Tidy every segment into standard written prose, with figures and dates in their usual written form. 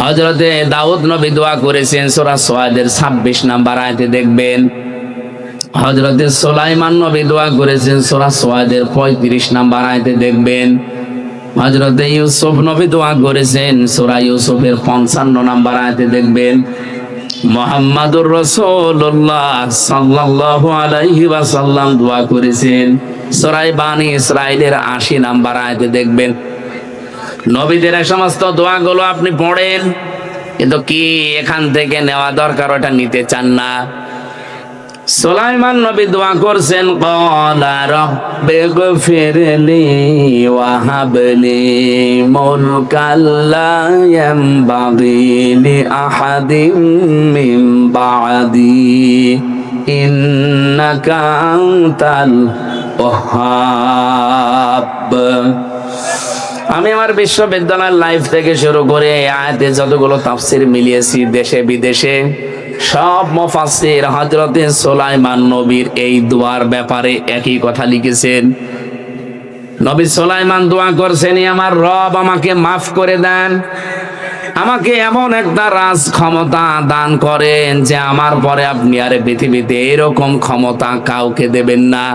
হযরতে দাউদ নবী দোয়া করেছেন, সূরা সাদের 26 নম্বর আয়াতে দেখবেন। হযরতে সুলাইমান নবী দোয়া করেছেন, সূরা সাদের 35 নম্বর আয়াতে দেখবেন। হযরতে ইউসুফ নবী দোয়া করেছেন, সূরা ইউসুফের 55 নম্বর আয়াতে দেখবেন। মুহাম্মাদুর রাসূলুল্লাহ সাল্লাল্লাহু আলাইহি ওয়াসাল্লাম দোয়া করেছেন, সূরা বানী ইসরাঈলের 80 নম্বর আয়াতে দেখবেন। নবীদের এই সমস্ত দোয়াগুলো আপনি পড়েন, কিন্তু কি এখান থেকে নেওয়া দরকার, ওটা নিতে চান না। সুলাইমান নবী দোয়া করছেন, ক্বালা রাব্বিগফিরলি ওয়া হাবলি মুলকাল লা ইয়ানবাগি লি আহাদিম মিন বা'দি ইন্নাকা আনতাল ওয়াহ্হাব। আমি আমার বিশ্ববিদ্যালয়ের লাইফ থেকে শুরু করে আয়াতে যতগুলো তাফসীর মিলিয়েছি দেশে বিদেশে, সব মুফাসসির হযরতে সুলাইমান নবীর এই দোয়ার ব্যাপারে একই কথা লিখেছেন। নবী সুলাইমান দোয়া করছেন, আমার রব আমাকে মাফ করে দেন, আমাকে এমন একটা রাজ ক্ষমতা দান করেন যে আমার পরে আপনি আর পৃথিবীতে এরকম ক্ষমতা কাউকে দেবেন না।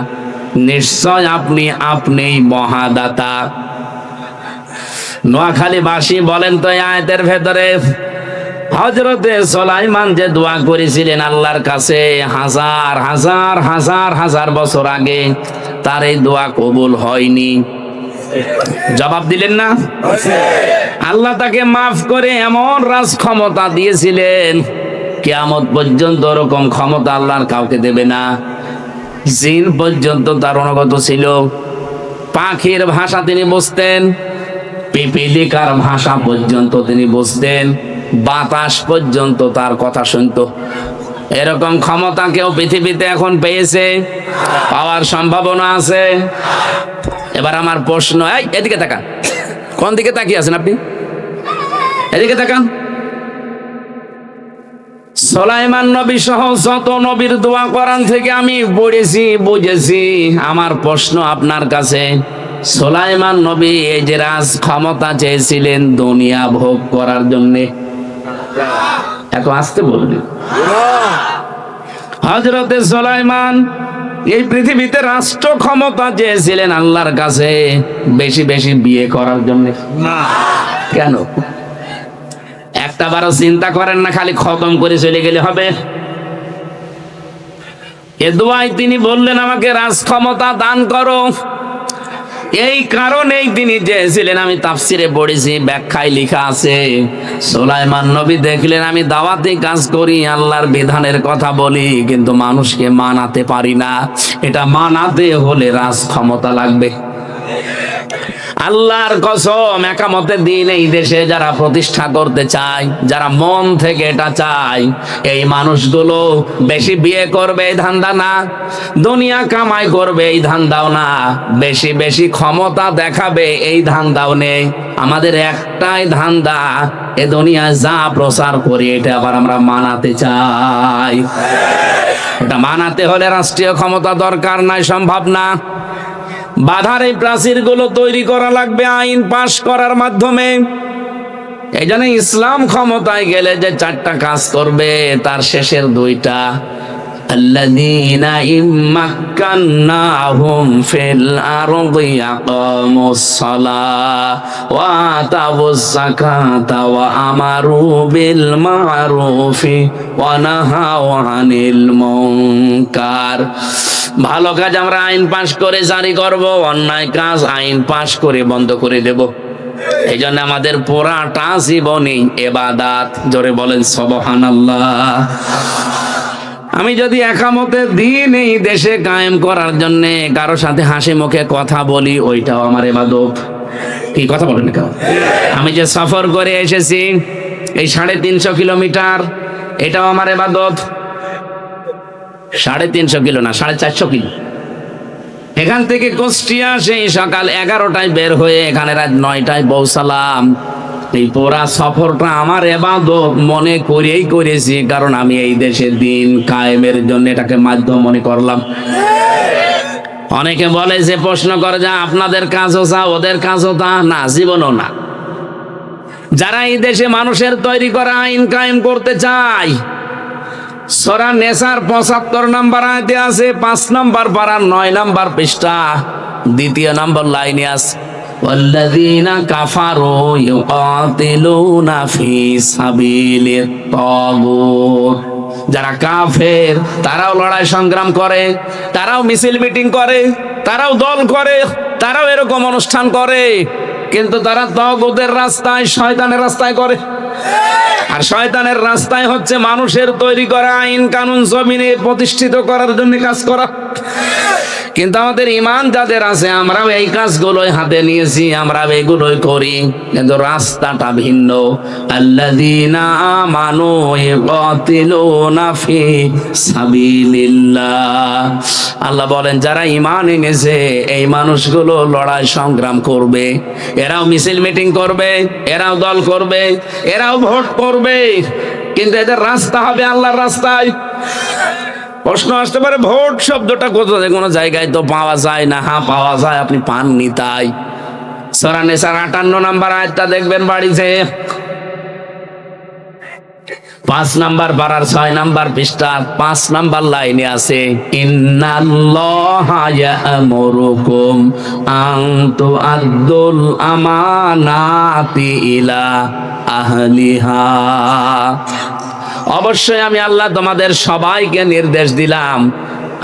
নিশ্চয় আপনিই মহাদাতা। নোয়াখালীবাসী বলেন তো, এই আয়াতের ভেতরে হযরতে সুলাইমান যে দোয়া করেছিলেন আল্লাহর কাছে হাজার হাজার হাজার হাজার বছর আগে, তার এই দোয়া কবুল হয়নি। জবাব দিলেন না? আল্লাহ তাকে মাফ করে এমন রাজ ক্ষমতা দিয়েছিলেন, কিয়ামত পর্যন্ত ওরকম ক্ষমতা আল্লাহর কাউকে দেবে না। জিন পর্যন্ত তার অনুগত ছিল। পাখির ভাষা তিনি বুঝতেন, পিপিলিকার ভাষা পর্যন্ত তিনি বুঝতেন, বাতাস পর্যন্ত তার কথা শুনতো। এরকম ক্ষমতা কেউ পৃথিবীতে এখন পেয়েছে? পাওয়ার সম্ভাবনা আছে। এবার আমার প্রশ্ন, এদিকে তাকান। কোন দিকে তাকিয়ে আছেন আপনি? এদিকে তাকান। সুলাইমান নবী সহ যত নবীর দোয়া কোরআন থেকে আমি পড়েছি, বুঝেছি। আমার প্রশ্ন আপনার কাছে, সুলাইমান নবী এই যে রাজ ক্ষমতা চেয়েছিলেন দুনিয়া ভোগ করার জন্য, এত আসতে বলবেন। হযরতে সুলাইমান এই পৃথিবীতে রাষ্ট্র ক্ষমতা চেয়েছিলেন আল্লাহর কাছে বেশি বেশি বিয়ে করার জন্য না। কেন? একটা বারও চিন্তা করেন না, খালি খতম করে চলে গেলে হবে? এ দোয়ায় তিনি বললেন, আমাকে রাজ ক্ষমতা দান করো। এই কারণেই তিনি চেয়েছিলেন। আমি তাফসিরে পড়েছি, ব্যাখ্যায় লেখা আছে, সুলাইমান নবী দেখলেন আমি দাওয়াতি কাজ করি, আল্লাহর বিধানের কথা বলি, কিন্তু মানুষকে মানাতে পারি না। এটা মানাতে হলে রাজ ক্ষমতা লাগবে। আল্লাহর কসম, একামতে দিন এই দেশে যারা প্রতিষ্ঠা করতে চায়, যারা মন থেকে এটা চায়, এই মানুষগুলো বেশি বিয়ে করবে এই ধান্দা না, দুনিয়া কামাই করবে এই ধান্দাও না, বেশি বেশি ক্ষমতা দেখাবে এই ধান্দাও নেই। আমাদের একটাই ধান্দা, এ দুনিয়ায় যা প্রচার করি এটা আবার আমরা মানাতে চাই। এটা মানাতে হলে রাষ্ট্রীয় ক্ষমতা দরকার নাই, সম্ভব না। বাধার এই প্রাচীর গুলো তৈরি করা লাগবে আইন পাশ করার মাধ্যমে। এই জন্য ইসলাম ক্ষমতায় গেলে যে 4টা কাজ করবে, তার শেষের 2টা, আল্লাযীনা ইম্মাক্কান্নাহুম ফিল আরদি ইয়াকামুস সালাহ ওয়া আতাউয যাকাতা ওয়া আমারু বিল মা'রুফি ওয়া নাহাউ আনিল মুনকার। ভালো কাজ আমরা আইন পাশ করে জারি করব, অন্যায় কাজ আইন পাশ করে বন্ধ করে দেব। এই জন্য আমাদের পুরাটা জীবনই ইবাদত। জোরে বলেন সুবহানাল্লাহ। আমি যদি একামতে দিন এই দেশে কায়েম করার জন্য কারোর সাথে হাসি মুখে কথা বলি, ওইটাও আমার ইবাদত। কি কথা বলেন কেন? আমি যে সফর করে এসেছি এই 350 কিলোমিটার, এটাও আমার ইবাদত। 350 কিলো না, 450 কিলো। এখান থেকে কুষ্টিয়া সেই সকাল 11টায় বের হয়ে এখানে রাত 9টায় পৌঁছালাম। এই পুরা সফরটা আমার ইবাদত মনে করেই করেছি, কারণ আমি এই দেশে দিন কায়েমের জন্য এটাকে মাধ্যম মনে করলাম। অনেকে বলে যে, প্রশ্ন করে যে আপনাদের কাজও চা ওদের কাজও তা না, জীবনও না। যারা এই দেশে মানুষের তৈরি করা আইন কায়েম করতে চায়, সূরা নেসার ৭৫ নম্বর আয়াতে আছে, ৫ নম্বর পারার ৯ নম্বর পৃষ্ঠা, ২য় নম্বর লাইনে আছে, ওয়াল্লাযীনা কাফারু ইউকাতিলুনা ফি সাবিলিত তাগুত। যারা কাফের তারাও লড়াই সংগ্রাম করে, তারাও মিছিল মিটিং করে, তারাও দল করে, তারাও এরকম অনুষ্ঠান করে, কিন্তু তারা তাগুতের রাস্তায়, শয়তানের রাস্তায় করে। আর শয়তানের রাস্তায় হচ্ছে মানুষের তৈরি করা আইন কানুন জমিনে প্রতিষ্ঠিত করার জন্য কাজ করা। কিন্তু আমাদের ঈমান যাদের আছে, আমরাও এই কাজগুলোই হাতে নিয়েছি, আমরাও এগুলোই করি, কিন্তু রাস্তাটা ভিন্ন। আল্লাযীনা আমানু ইয়াকাতিলুনা ফি সাবিলিল্লাহ। আল্লাহ বলেন যারা ঈমান এনেছে এই মানুষগুলো লড়াই সংগ্রাম করবে, এরাও মিছিল মিটিং করবে, এরাও দল করবে, এরাও ভোট করবে, কিন্তু এদের রাস্তা হবে আল্লাহর রাস্তায়। প্রশ্ন আসতে পারে ভোট শব্দটা কোথায়, কোনো জায়গায় তো পাওয়া যায় না। হ্যাঁ পাওয়া যায়, আপনি পাননি তাই। সূরা নিসার ৫৮ নম্বর আয়াতটা দেখবেন বাড়িতে, ৫ নম্বর পারার ৬ নম্বর পৃষ্ঠা ৫ নম্বর লাইনে আছে, ইন্নাল্লাহা ইয়া'মুরুকুম আন তু'আদ্দুল আমানাতি ইলা আহলিহা। অবশ্যই আমি আল্লাহ তোমাদের সবাইকে নির্দেশ দিলাম,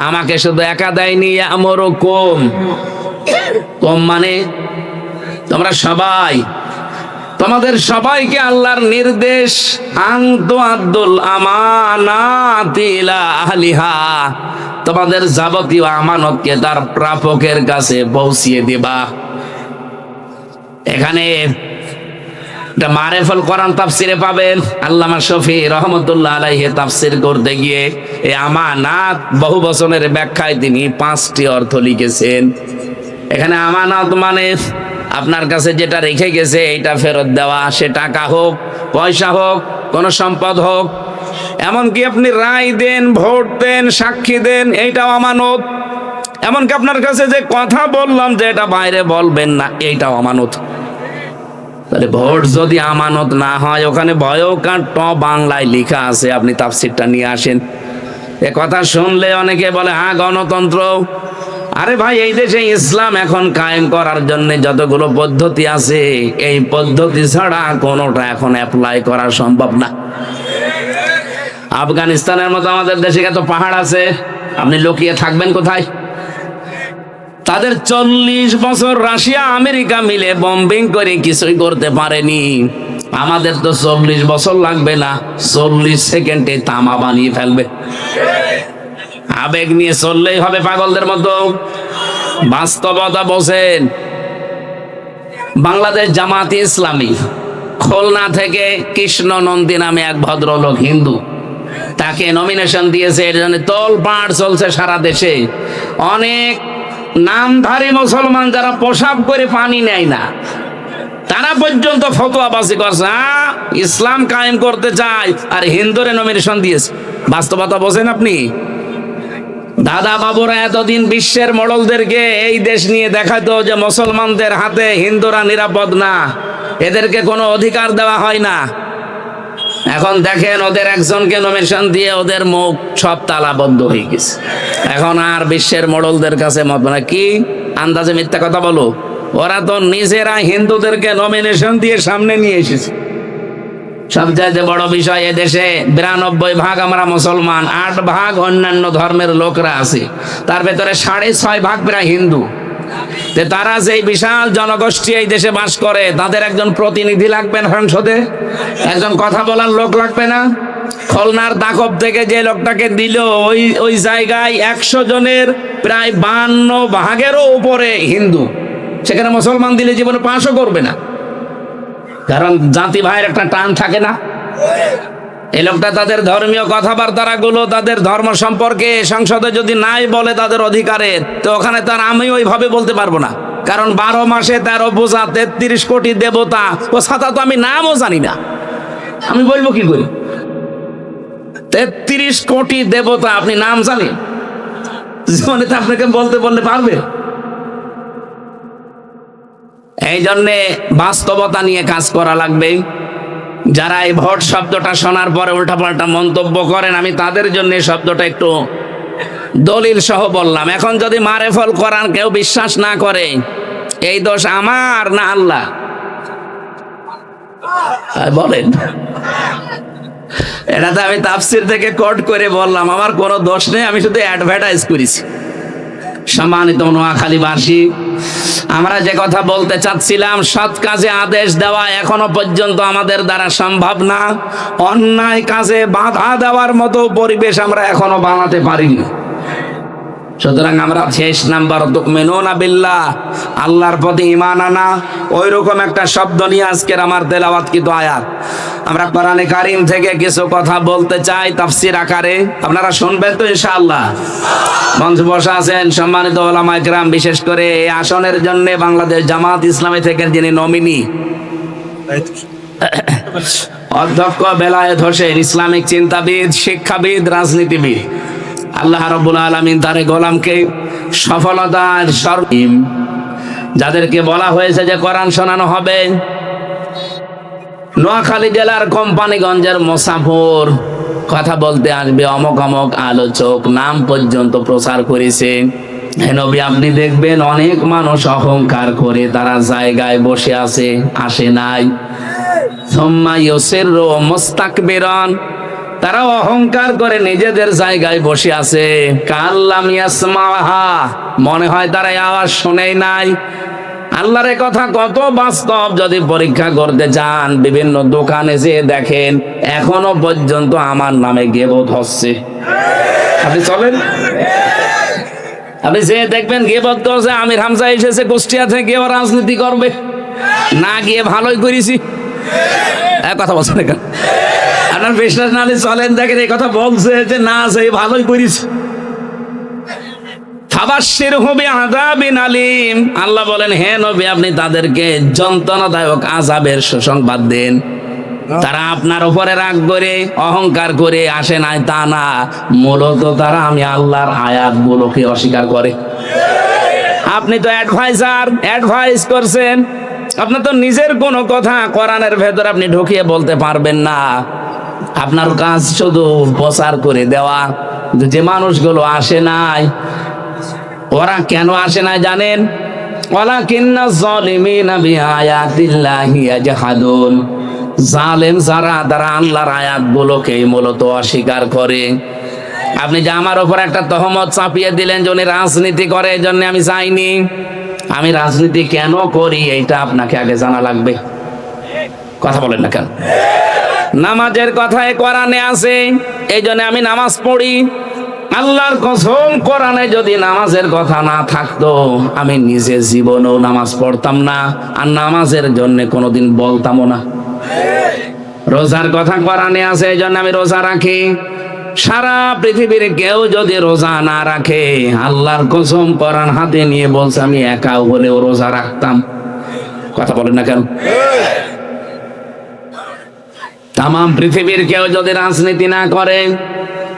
আমাকে শুধু একা দেয়নি। ইয়া'মুরুকুম, কুম মানে তোমরা সবাই, তোমাদের সবাইকে আল্লাহর নির্দেশ, আন তু'আদ্দুল আমানাতি ইলা আহলিহা, তোমাদের যাবতীয় আমানতকে তার প্রাপকের কাছে পৌঁছিয়ে দিবা। এখানে মারেফুল কোরআন তাফসিরে পাবেন, আল্লামা শফি রহমতুল্লাহ আলাইহি তাফসির করতে গিয়ে এই আমানাত বহু বচনের ব্যাখ্যায় তিনি 5টি অর্থ লিখেছেন। এখানে আমানত মানে আপনার কাছে যেটা রেখে গেছে এটা ফেরত দেওয়া, সে টাকা হোক, পয়সা হোক, কোনো সম্পদ হোক, এমনকি আপনি রায় দেন, ভোট দেন, সাক্ষী দেন, এইটাও আমানত। এমনকি আপনার কাছে যে কথা বললাম যে এটা বাইরে বলবেন না, এইটাও আমানত। তাহলে ভোট যদি আমানত না হয়, ওখানে ভয়কার ট বাংলায় লেখা আছে, আপনি তাফসিরটা নিয়ে আসেন। এ কথা শুনলে অনেকে বলে হ্যাঁ গণতন্ত্র। আরে ভাই, এই দেশে ইসলাম এখন কায়েম করার জন্য যতগুলো পদ্ধতি আছে, এই পদ্ধতি ছাড়া কোনোটা এখন অ্যাপ্লাই করা সম্ভব না। আফগানিস্তানের মতো আমাদের দেশে এত পাহাড় আছে, আপনি লুকিয়ে থাকবেন কোথায়? তাদের 40 বছর রাশিয়া আমেরিকা মিলে বম্বিং করে কিছুই করতে পারেনি। আমাদের তো 40 বছর লাগবে না, 40 সেকেন্ডে তামা বানিয়ে ফেলবে। আবেগ নিয়ে চললেই হবে পাগলদের মতো। বাস্তবতা বোঝেন। বাংলাদেশ জামাতে ইসলামী খুলনা থেকে কৃষ্ণ নন্দী নামে এক ভদ্রলোক হিন্দু, তাকে নমিনেশন দিয়েছে। এর জন্য তোলপাড় চলছে সারা দেশে। অনেক নামধারী মুসলমান যারা পোশাক করে পানি নেয় না, তারা পর্যন্ত ফতোয়াবাজি করছে, ইসলাম কায়েম করতে চায়, আর হিন্দুরে নমিনেশন দিয়েছে। বাস্তবতা বোঝেন আপনি? দাদা বাবুরা এতদিন বিশ্বের মডলদেরকে এই দেশ নিয়ে দেখাতো যে মুসলমানদের হাতে হিন্দুরা নিরাপদ না, এদেরকে কোনো অধিকার দেওয়া হয় না। এখন দেখেন ওদের একজনকে নমিনেশন দিয়ে ওদের মুখ সব তালাবদ্ধ হয়ে গেছে। এখন আর বিশ্বের মডলদের কাছে মত না, কি আন্দাজে মিথ্যা কথা বলো? ওরা তো নিজেরা হিন্দুদেরকে নমিনেশন দিয়ে সামনে নিয়ে এসেছে। সবচেয়ে বড় বিষয়, এদেশে 92% আমরা মুসলমান, 8% অন্যান্য ধর্মের লোকরা আছে, তার ভেতরে 6.5% প্রায় হিন্দু। তারা যে বিশাল জনগোষ্ঠী এই দেশে বাস করে, তাদের একজন প্রতিনিধি লাগবে না সংসদে, একজন কথা বলার লোক লাগবে না? খুলনার দাকব থেকে যে লোকটাকে দিল, ওই জায়গায় 100 জনের প্রায় 52%-এরও উপরে হিন্দু। সেখানে মুসলমান দিলে জীবনে পাশও করবে না, কারণ জাতি ভাইয়ের একটা টান থাকে না। এই লোকটা তাদের ধর্মীয় কথাবার্তা গুলো, তাদের ধর্ম সম্পর্কে সংসদে যদি নাই বলে তাদের অধিকারের, তো ওখানে তার আমি ওইভাবে বলতে পারবো না, কারণ 12 মাসে 13 পূজা, 33 কোটি দেবতা, ও ছাতা তো আমি নামও জানি না, আমি বলবো কি করে? 33 কোটি দেবতা আপনি নাম জানেন? জীবনে তো আপনাকে বলতে বললে পারবে? এই জন্যে বাস্তবতা নিয়ে কাজ করা লাগবে। যারা এই ভোট শব্দটা শোনার পরে উল্টাপাল্টা মন্তব্য করেন, আমি তাদের জন্য এই শব্দটা একটু দলিল সহ বললাম। এখন যদি মারেফল কোরআন কেউ বিশ্বাস না করে, এই দোষ আমার না আল্লাহ? বলেন। এটা তো আমি তাফসির থেকে কোট করে বললাম, আমার কোনো দোষ নেই, আমি শুধু অ্যাডভার্টাইজ করেছি। সম্মানিত নোয়াখালীবাসী, আমরা যে কথা বলতে চাচ্ছিলাম, সৎ কাজে আদেশ দেওয়া এখনো পর্যন্ত আমাদের দ্বারা সম্ভব না। অন্যায় কাজে বাধা দেওয়ার মতো পরিবেশ আমরা এখনো বানাতে পারিনি। সুতরাং আমরা 6 নাম্বার তুমিনুনা বিল্লাহ, আল্লাহর প্রতি ঈমান আনা, ওই রকম একটা শব্দ নিয়ে আজকের আমার তেলাওয়াতকৃত আয়াত আমরা কোরআনে কারীম থেকে কিছু কথা বলতে চাই তাফসীর আকারে। আপনারা শুনবেন তো ইনশাআল্লাহ? মঞ্চে বসা আছেন সম্মানিত উলামায়ে কেরাম, বিশেষ করে এই আসনের জন্য বাংলাদেশ জামাত ইসলামী থেকে যিনি নমিনি অধ্যক্ষ বেলায়েত হোসেন, ইসলামিক চিন্তাবিদ, শিক্ষাবিদ, রাজনীতিবিদ, আল্লাহ রাব্বুল আলামিন তার গোলামকে সফলতার সর্বীম, যাদেরকে বলা হয়েছে যে কোরআন শোনানো হবে, নোয়াখালী জেলার কোম্পানিগঞ্জের মোসাফর কথা বলতে আসবে, অমক অমক আলোচক নাম পর্যন্ত প্রচার করেছে। হে নবী, আপনি দেখবেন অনেক মানুষ অহংকার করে তারা জায়গায় বসে আছে, আসে নাই। সুম্মা ইউসিরু মুস্তাকবিরান, তারা অহংকার করে নিজেদের জায়গায় বসে আছে। কাল্লাম ইয়াসমাহা, মনে হয় তারা আওয়াজ শুনেই নাই। আল্লাহর কথা কত বাস্তব, যদি পরীক্ষা করতে চান বিভিন্ন দোকানে যেয়ে দেখেন এখনো পর্যন্ত আমার নামে গীবত হচ্ছে। আপনি চলেন, আপনি যে দেখবেন গীবত করছে, আমির হামজা এসেছে কুষ্টিয়া থেকে, ও রাজনীতি করবে, না গিয়ে ভালোই করেছি। কথা বলছেন কেন? আপনার বিশ্বাস না হলে চলেন দেখেন, এই কথা বলছে যে না যে ভালোই করেছি। ফাবাশশিরহু বিআযাবিন আলীম, আল্লাহ বলেন হে নবী, আপনি তাদেরকে যন্ত্রণাদায়ক আযাবের সুসংবাদ দেন। তারা আপনার উপরে রাগ করে অহংকার করে আসে নাই তা না, মূলত তারা আমি আল্লাহর আয়াতগুলোকে অস্বীকার করে। আপনি তো অ্যাডভাইস করছেন, আপনার তো নিজের কোনো কথা কোরআনের ভেতর আপনি ঢুকিয়ে বলতে পারবেন না। আপনার কাজ শুধু প্রচার করে দেওয়া। যে মানুষগুলো আসে নাই, ওরা কেন আসে নাই জানেন? ওয়ালাকিন্না যালিমিনা বিআয়াতিল্লাহি ইয়াজহাদুন, জালেম যারা, তারা আল্লাহর আয়াতগুলোকে মূলত অস্বীকার করে। আপনি যে আমার উপর একটা তহমত চাপিয়ে দিলেন যে উনি রাজনীতি করে, এই জন্য আমি যাইনি। আমি রাজনীতি কেন করি এইটা আপনাকে আগে জানা লাগবে। কথা বলেন না কেন? নামাজের কথায় কোরআনে আছে, এই জন্য আমি নামাজ পড়ি। আল্লাহর কসম, কোরআনে যদি নামাজের কথা না থাকতো আমি নিজে জীবনেও নামাজ পড়তাম না, আর নামাজের জন্য কোনোদিন বলতামও না। রোজার কথা কোরআনে আছে, এই জন্য আমি রোজা রাখি। সারা পৃথিবীর কেউ যদি রোজা না রাখে, আল্লাহর কসম কোরআন হাতে নিয়ে বলছে আমি একাও হলেও রোজা রাখতাম। কথা বলেন না কেন? তাম পৃথিবীর কেউ যদি রাজনীতি না করে,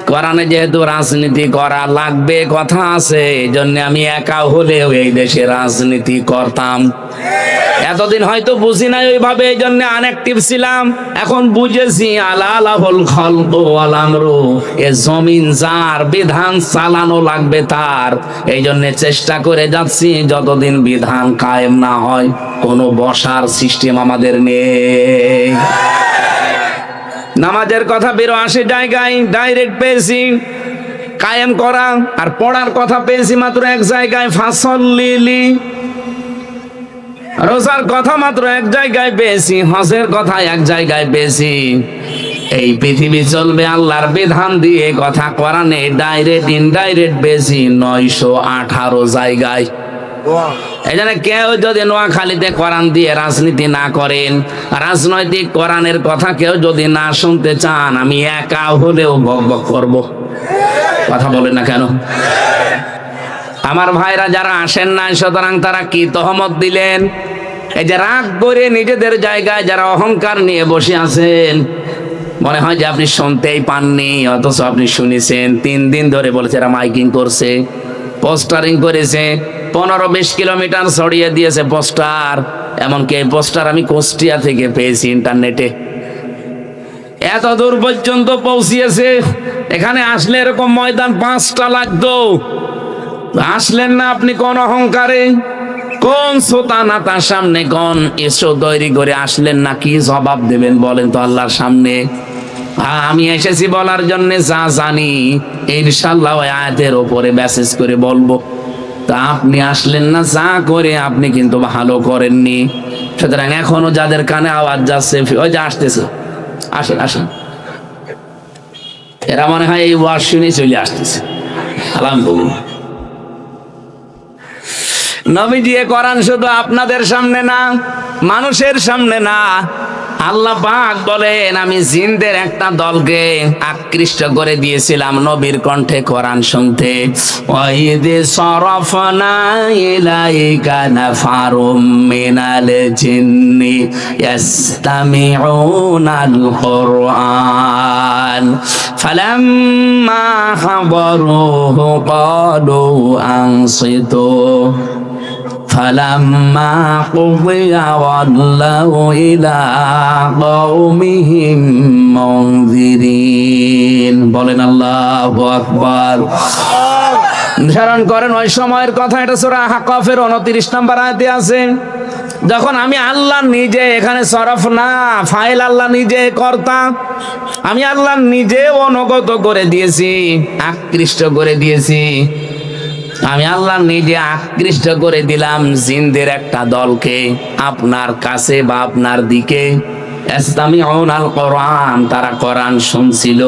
কোরআনে যেহেতু রাজনীতি করা লাগবে কথা আছে, এই জন্য আমি একা হলেও এই দেশে রাজনীতি করতাম। এতদিন হয়তো বুঝি নাই ওইভাবে, এই জন্য আনঅ্যাক্টিভ ছিলাম। এখন বুঝেছি আলালাহুল খালকু ওয়াল আমরু, এ জমিন যার, বিধান চালানো লাগবে তার। এই জন্য চেষ্টা করে যাচ্ছি যতদিন বিধান কায়েম না হয়, কোনো বসার সিস্টেম আমাদের নেই। নামাজের কথা 82 জায়গায় ডাইরেক্ট পেয়েছি কায়েম করা, আর পড়ার কথা পেয়েছি মাত্র এক জায়গায়, ফাসল্লিলি। রোজার কথা মাত্র এক জায়গায় পেয়েছি, হজের কথা এক জায়গায় পেয়েছি। এই পৃথিবী চলবে আল্লাহর বিধান দিয়ে, কথা কোরআনে ডাইরেক্ট ইনডাইরেক্ট পেয়েছি 918 জায়গায়। এই জন্য কেউ যদি নোয়াখালীতে কোরআন দিয়ে রাজনীতি না করেন, রাজনৈতিক কোরআনের কথা কেউ যদি না শুনতে চান, আমি একা হলেও বক বক করব। কথা বলেন না কেন? আমার ভাইরা যারা আসেন নাই, সুতরাং তারা কি তহমত দিলেন? এই যে রাগ করে নিজেদের জায়গায় যারা অহংকার নিয়ে বসে আছেন, মনে হয় যে আপনি শুনতেই পাননি, অথচ আপনি শুনেছেন। 3 দিন ধরে বলেছে এরা মাইকিং করছে, পোস্টারিং করেছে, 15-20 কিলোমিটার ছড়িয়ে দিয়েছে পোস্টার। এমনকি এই পোস্টার আমি কুষ্টিয়া থেকে পেয়েছি ইন্টারনেটে। এত দূর পর্যন্ত পৌঁছিয়েছে। এখানে আসলে এরকম ময়দান 5টা লাগতো, আসলেন না আপনি কোন অহংকারে, কোন সোতানাতার সামনে, কোন ইস্যু তৈরি করে আসলেন না? কি জবাব দেবেন বলেন তো আল্লাহর সামনে? আমি এসেছি বলার জন্য, যা জানি ইনশাআল্লাহ ওই আয়াতের উপরে মেসেজ করে বলবো। তা আপনি আসলেন না, যা করে আপনি কিন্তু ভালো করেননি। সুতরাং এখনো যাদের কানে আওয়াজ যাচ্ছে, ওই যে আসতেছে, আসেন আসেন, এরা মনে হয় এই ওয়াজ শুনে চলে আসতেছে। আলহামদুলিল্লাহ। নবীজি কোরআন শুধু আপনাদের সামনে না, মানুষের সামনে না, আল্লাহ পাক বলেন আমি জিনদের একটা দলকে আকৃষ্ট করে দিয়েছিলাম নবীর কণ্ঠে কোরআন শুনতে। ওয়াইদে সরফনা ইলাইকা নাফারুম মিনাল জিন্নি ইয়াসতামিউনাল কুরআন ফালাম্মা হাদারুহু ক্বালু আনসিতু ফালাম্মা কুযিয়া ওয়াল্লাউ ইলা কওমিহিম মুনযিরিন। বলেন আল্লাহু আকবার। ধারণ করেন ওই সময়ের কথা, এটা সূরা আহকাফের 29 নম্বর আয়াতে আছে। যখন আমি আল্লাহ নিজে, এখানে সরফ না, ফাইল আল্লাহ নিজে কর্তা, আমি আল্লাহ নিজে অনুগত করে দিয়েছি, আকৃষ্ট করে দিয়েছি, আমি আল্লাহ নিজে আকৃষ্ট করে দিলাম জিনদের একটা দলকে আপনার কাছে বা আপনার দিকে। ইসতামিউনাল কোরআন, তারা কোরআন শুনছিল।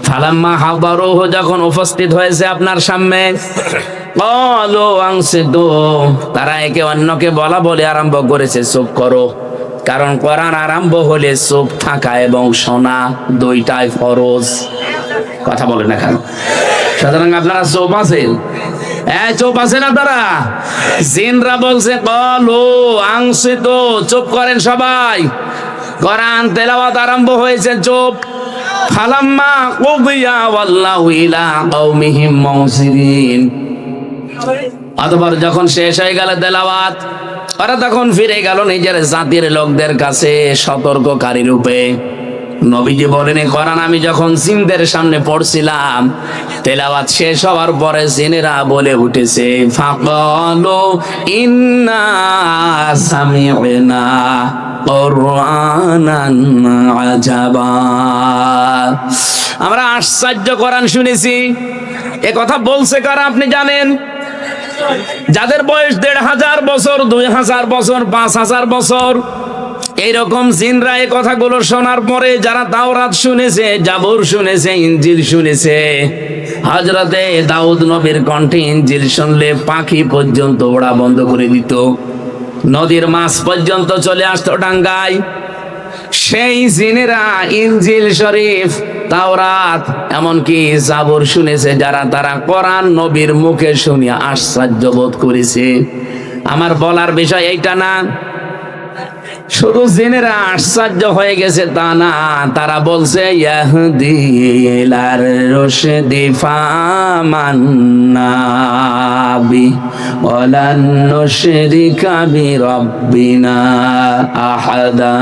ফালাম্মা হাদারুহু, যখন উপস্থিত হয়েছে আপনার সামনে, ক্বালু আনসিতু, তারা একে অন্যকে বলা বলে আরম্ভ করেছে চুপ করো। কারণ কোরআন আরম্ভ হলে চুপ থাকা এবং শোনা দুইটাই ফরজ। কথা বলেন না কেন? সুতরাং আপনারা চুপ আছেন, চুপ আছেন আপনারা? জিনরা বলছে ক্বালু আনসিতু, চুপ করেন সবাই, কোরআন তেলাওয়াত আরম্ভ হয়েছে, চুপ। ফালাম্মা কুযিয়া ওয়াল্লাউ ইলা কওমিহিম মুনযিরিন, অতঃপর যখন শেষ হয়ে গেল তেলাওয়াত, ওরা তখন ফিরে গেল নিজের জাতির লোকদের কাছে সতর্ককারী রূপে। নবীজি বলেন কোরআন আমি যখন জিনদের সামনে পড়ছিলাম, তেলাওয়াত শেষ হওয়ার পরে জিনেরা বলে উঠেছে ফাকালু ইন্না সামি'না কুরআনান আজাবা, আমরা আশ্চর্য কোরআন শুনেছি। এ কথা বলছে কারা আপনি জানেন? যাদের বয়স 1500 বছর, 2000 বছর, 5000 বছর, এইরকম জিনরা এই কথাগুলো শোনার পরে যারা তাওরাত শুনেছে, জাবুর শুনেছে, ইনজিল শুনেছে, হযরতে দাউদ নবীর কণ্ঠে ইনজিল শুনলে পাখি পর্যন্ত ওড়া বন্ধ করে দিত, নদীর মাছ পর্যন্ত চলে আসতো ডাঙ্গায়। সেই জিনেরা ইনজিল শরীফ, তাওরাত, এমনকি জাবুর শুনেছে যারা, তারা কোরআন নবীর মুখে শুনিয়া আশ্চর্য বোধ করেছে। আমার বলার বিষয় এইটা না, শুধু জিনেরা আশ্চর্য হয়ে গেছে তা না, তারা বলছে ইয়াহদি ইলার রুশদি ফামান্না বি ওয়ালান নুশরিকা বিরাব্বিনা আহাদা।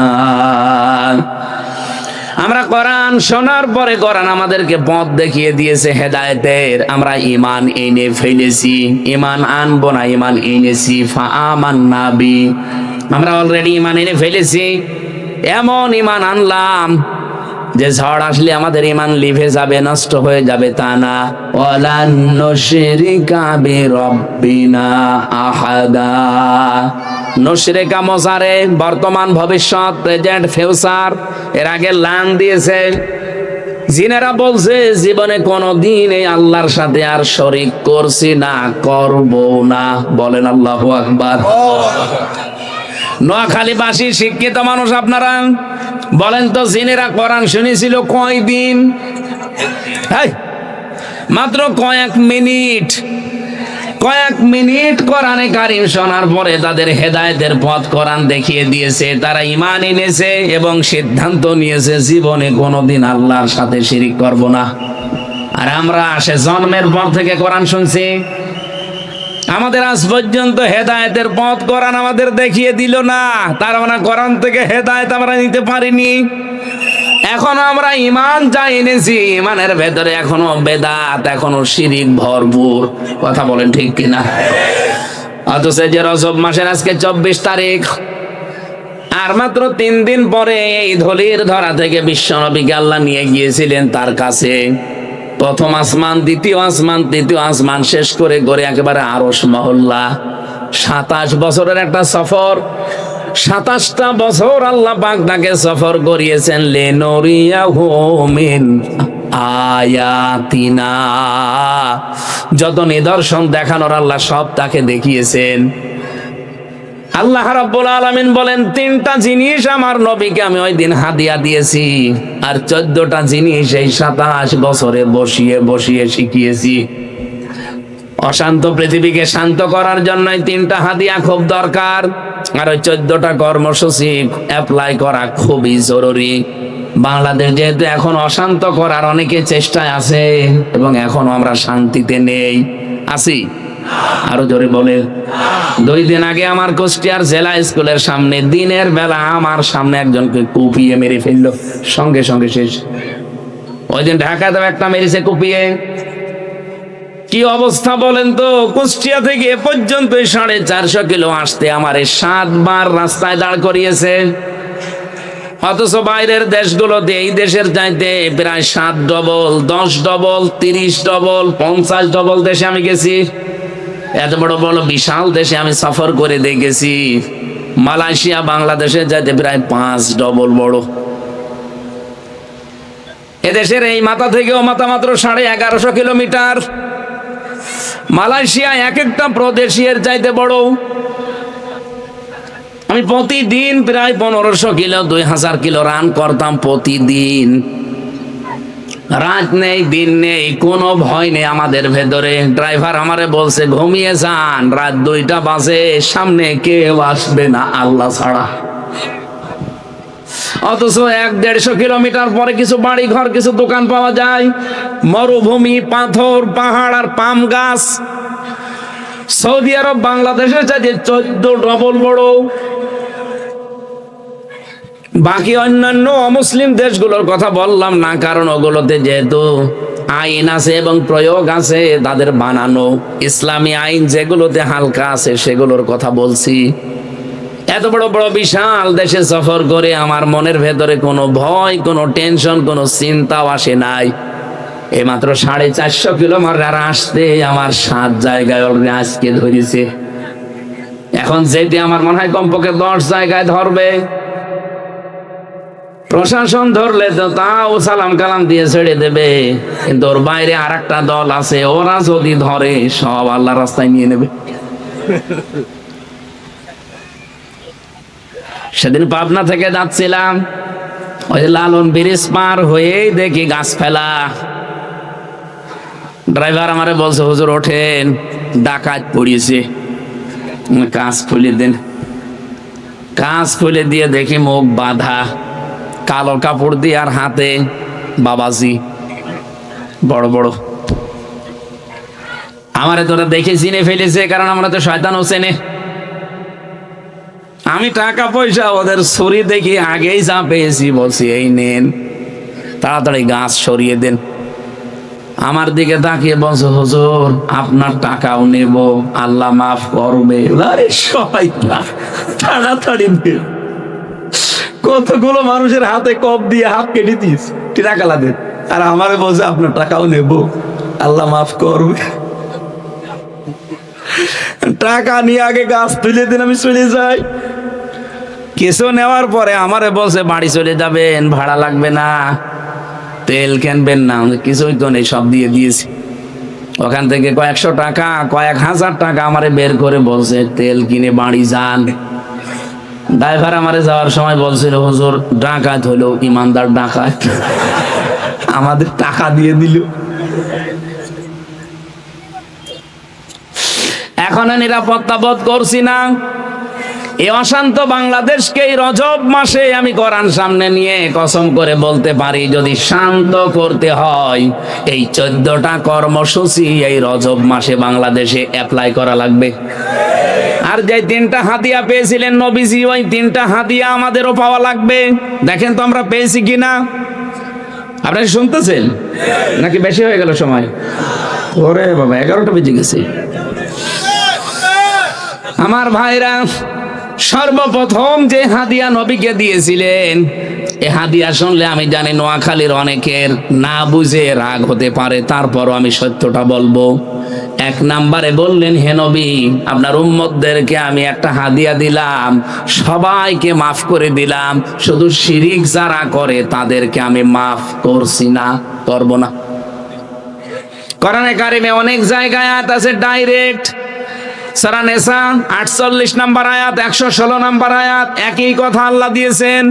আমরা কোরআন শোনার পরে কোরআন আমাদেরকে পথ দেখিয়ে দিয়েছে হেদায়েতের, আমরা ঈমান এনে ফেলেছি, ঈমান আনবো না, ঈমান এনেছি। ফাআমান্না বি, আমরা অলরেডি ঈমান এনে ফেলেছি। এমন ঈমান আনলাম যে ঝড় আসলে আমাদের ঈমান লিভে যাবে, নষ্ট হয়ে যাবে, তা না। ওয়ালান নুশরিকা বিরাব্বিনা আহাদা। নুশরিকা মোজারে, বর্তমান ভবিষ্যৎ, প্রেজেন্ট ফিউচার, এর আগে লান দিয়েছে। জিনেরা বলছে জীবনে কোনদিন এই আল্লাহর সাথে আর শরীক করছি না, করব না। বলেন আল্লাহু আকবার। নোয়াখালীবাসী শিক্ষিত মানুষ আপনারা, বলেন তো জিনেরা কোরআন শুনেছিল কয়দিন? মাত্র কয়েক মিনিট। কয়েক মিনিট কোরআনে কারীম শোনার পরে তাদের হেদায়েতের পথ কোরআন দেখিয়ে দিয়েছে, তারা ঈমান এনেছে এবং সিদ্ধান্ত নিয়েছে জীবনে কোনোদিন আল্লাহর সাথে শিরিক করব না। আর আমরা সে জন্মের পর থেকে কোরআন শুনছি, আমাদের আজ পর্যন্ত হেদায়েতের পথ কোরআন আমাদের দেখিয়ে দিল না, তার মানে কোরআন থেকে হেদায়েত আমরা নিতে পারিনি। এখনো আমরা ঈমান যা এনেছি, ঈমানের ভেতরে এখনো বেদাত, এখনো শিরিক ভরপুর। কথা বলেন ঠিক কিনা? অথচ যে রজব মাসের আজকে 24 তারিখ, আর মাত্র 3 দিন পরে এই ধলির ধরা থেকে বিশ্বনবীকে আল্লাহ নিয়ে গিয়েছিলেন তার কাছে। প্রথম আসমান, দ্বিতীয় আসমান, তৃতীয় আসমান শেষ করে গড়ে একেবারে আরশ মহল্লা। 27 বছরের একটা সফর, 27টা বছর আল্লাহ পাক তাকে সফর করিয়েছেন। লিনুরিয়াহু মিন আয়াতিনা, যত নিদর্শন দেখানোর আল্লাহ সব তাকে দেখিয়েছেন। আল্লাহ রাব্বুল আলামিন বলেন, 3টা জিনিস আমার নবীকে আমি ওই দিন হাদিয়া দিয়েছি, আর 14টা জিনিস এই 27 বছরে বসিয়ে বসিয়ে শিখিয়েছি। অশান্ত পৃথিবীকে শান্ত করার জন্য 3টা হাদিয়া খুব দরকার, আর ওই 14টা কর্মসূচি অ্যাপ্লাই করা খুবই জরুরি। বাংলাদেশ যেহেতু এখন অশান্ত করার অনেকে চেষ্টায় আছে, এবং এখনো আমরা শান্তিতে নেই, আছি। আরো জোরে বলে। 2 দিন আগে আমার কুষ্টিয়ার জেলা স্কুলের সামনে দিনের বেলা আমার সামনে একজনকে কুপিয়ে মেরে ফেললো, সঙ্গে সঙ্গে শেষ। ওই দিন ঢাকাতেও একটা মেরেছে কুপিয়ে। কি অবস্থা বলেন তো? কুষ্টিয়া থেকে এ পর্যন্ত 450 কিলো আসতে আমার 7 বার রাস্তায় দাঁড় করিয়েছে। অথচ বাইরের দেশগুলোতে এই দেশের চাইতে প্রায় 7 ডবল, 10 ডবল, 30 ডবল, 50 ডবল দেশে আমি গেছি। এত বড় বড় বিশাল দেশে আমি সফর করে দেখেছি। মালয়েশিয়া বাংলাদেশের চাইতে প্রায় 5 ডবল বড়। এদেশের এই মাথা থেকে ও মাথা মাত্র 1150 কিলোমিটার। মালয়েশিয়া এক একটা প্রদেশের চাইতে বড়। আমি প্রতিদিন প্রায় 1500 কিলো, 2000 কিলো রান করতাম প্রতিদিন। রাত নেই, দিন নেই, কোনো ভয় নেই আমাদের ভেতরে। ড্রাইভার আমারে বলছে, ঘুমিয়ে যান, রাত 2টা বাজে, সামনে কেউ আসবে না আল্লাহ ছাড়া। অথচ 150 কিলোমিটার পরে কিছু বাড়ি ঘর, কিছু দোকান পাওয়া যায়। মরুভূমি, পাথর, পাহাড় আর পাম গাছ। সৌদি আরব বাংলাদেশের চাইতে 14 ডবল বড়। বাকি অন্যান্য অমুসলিম দেশগুলোর কথা বললাম না, কারণ ওগুলোতে যেহেতু আইন আছে এবং প্রয়োগ আছে তাদের বানানো। ইসলামী আইন যেগুলোতে হালকা আছে সেগুলোর কথা বলছি। এত বড় বড় বিশাল দেশে সফর করে আমার মনের ভেতরে কোনো ভয়, কোনো টেনশন, কোনো চিন্তাও আসে নাই। এই মাত্র 450 কিলোমিটার আসতে আমার 7 জায়গায় অলরেডি আজকে ধরেছে। এখন যেতে আমার মনে হয় কমপক্ষে 10 জায়গায় ধরবে। প্রশাসন ধরলে তো তাও সালাম কালাম দিয়ে ছেড়ে দেবে, কিন্তু ওর বাইরে আর একটা দল আছে, ওরা যদি ধরে সব আল্লাহ রাস্তায় নিয়ে নেবে। সেদিন পাবনা থেকে যাচ্ছিলাম, ওই লালন ব্রিজ পার হয়েই দেখি গাছ ফেলা। ড্রাইভার আমারে বলছে, হুজুর ওঠেন, ডাকাত পড়িয়েছে, কাঁচ খুলে দেন। কাঁচ খুলে দিয়ে দেখি মুখ বাঁধা, কালো কাপড় দিয়ে, আর হাতে বাবাজি বড় বড়। আমারে তোরা দেখে চিনে ফেলেছে, কারণ আমরা তো শয়তান হোসেনে। আমি টাকা পয়সা ওদের ছুরি দেখি আগেই যা পেয়েছি, বলছি এই নেন, তাড়াতাড়ি গাছ সরিয়ে দেন। আমার দিকে তাকিয়ে বলছে, হুজুর আপনার টাকাও নেব, আল্লাহ মাফ করবে। আরে শয়তান, তাড়াতাড়ি দেন। কতগুলো মানুষের হাতে কপ দিয়ে হাত কেটে দিস, টাকা দেন, আর আমারে বলছে আপনার টাকাও নেব, আল্লাহ মাফ করবে। টাকা নিয়ে আগে গাছ তুলে দিন, আমি চলে যাই। কিছু নেওয়ার পরে আমারে বলছে বাড়ি চলে যাবেন, ভাড়া লাগবে না, তেল কিনবেন না, কিছুই তো নেই, সব দিয়ে দিয়েছি। ওখান থেকে কয়েকশো টাকা, কয়েক হাজার টাকা আমারে বের করে বলছে তেল কিনে বাড়ি যান। ড্রাইভার আমারে যাওয়ার সময় বলছিল, হুজুর ডাকাত হলো, ইমানদার ডাকাত, আমাদের টাকা দিয়ে দিল। এখনো নিরাপত্তা বোধ করছি না। এই অশান্ত বাংলাদেশকে এই রজব মাসে আমি কোরআন সামনে নিয়ে কসম করে বলতে পারি, যদি শান্ত করতে হয় এই 14টা কর্মসূচি এই রজব মাসে বাংলাদেশে অ্যাপ্লাই করা লাগবে। আর যে 3টা হাদিয়া পেয়েছিলেন নবীজি, ওই 3টা হাদিয়া আমাদেরও পাওয়া লাগবে। দেখেন তো আমরা পেয়েছি কিনা। আপনারা শুনতেছেন নাকি বেশি হয়ে গেল সময়? ওরে বাবা, 11টা বেজে গেছে। আমার ভাইরা, সর্বপ্রথম যে হাদিয়া নবীকে দিয়েছিলেন, এ হাদিয়া শুনলে আমি জানি নোয়াখালীর অনেকের না বুঝে রাগ হতে পারে, তারপরও আমি সত্যটা বলবো। 1 নম্বরে বললেন, হে নবী, আপনার উম্মতদেরকে আমি একটা হাদিয়া দিলাম, সবাইকে মাফ করে দিলাম, শুধু শিরিক যারা করে তাদেরকে আমি মাফ করছি না, করব না। কোরআনে কারিমে অনেক জায়গায় আয়াত আছে ডাইরেক্ট। সূরা নিসা 48 নম্বর আয়াত, 116 নম্বর আয়াত, একই কথা আল্লাহ দিয়েছেন,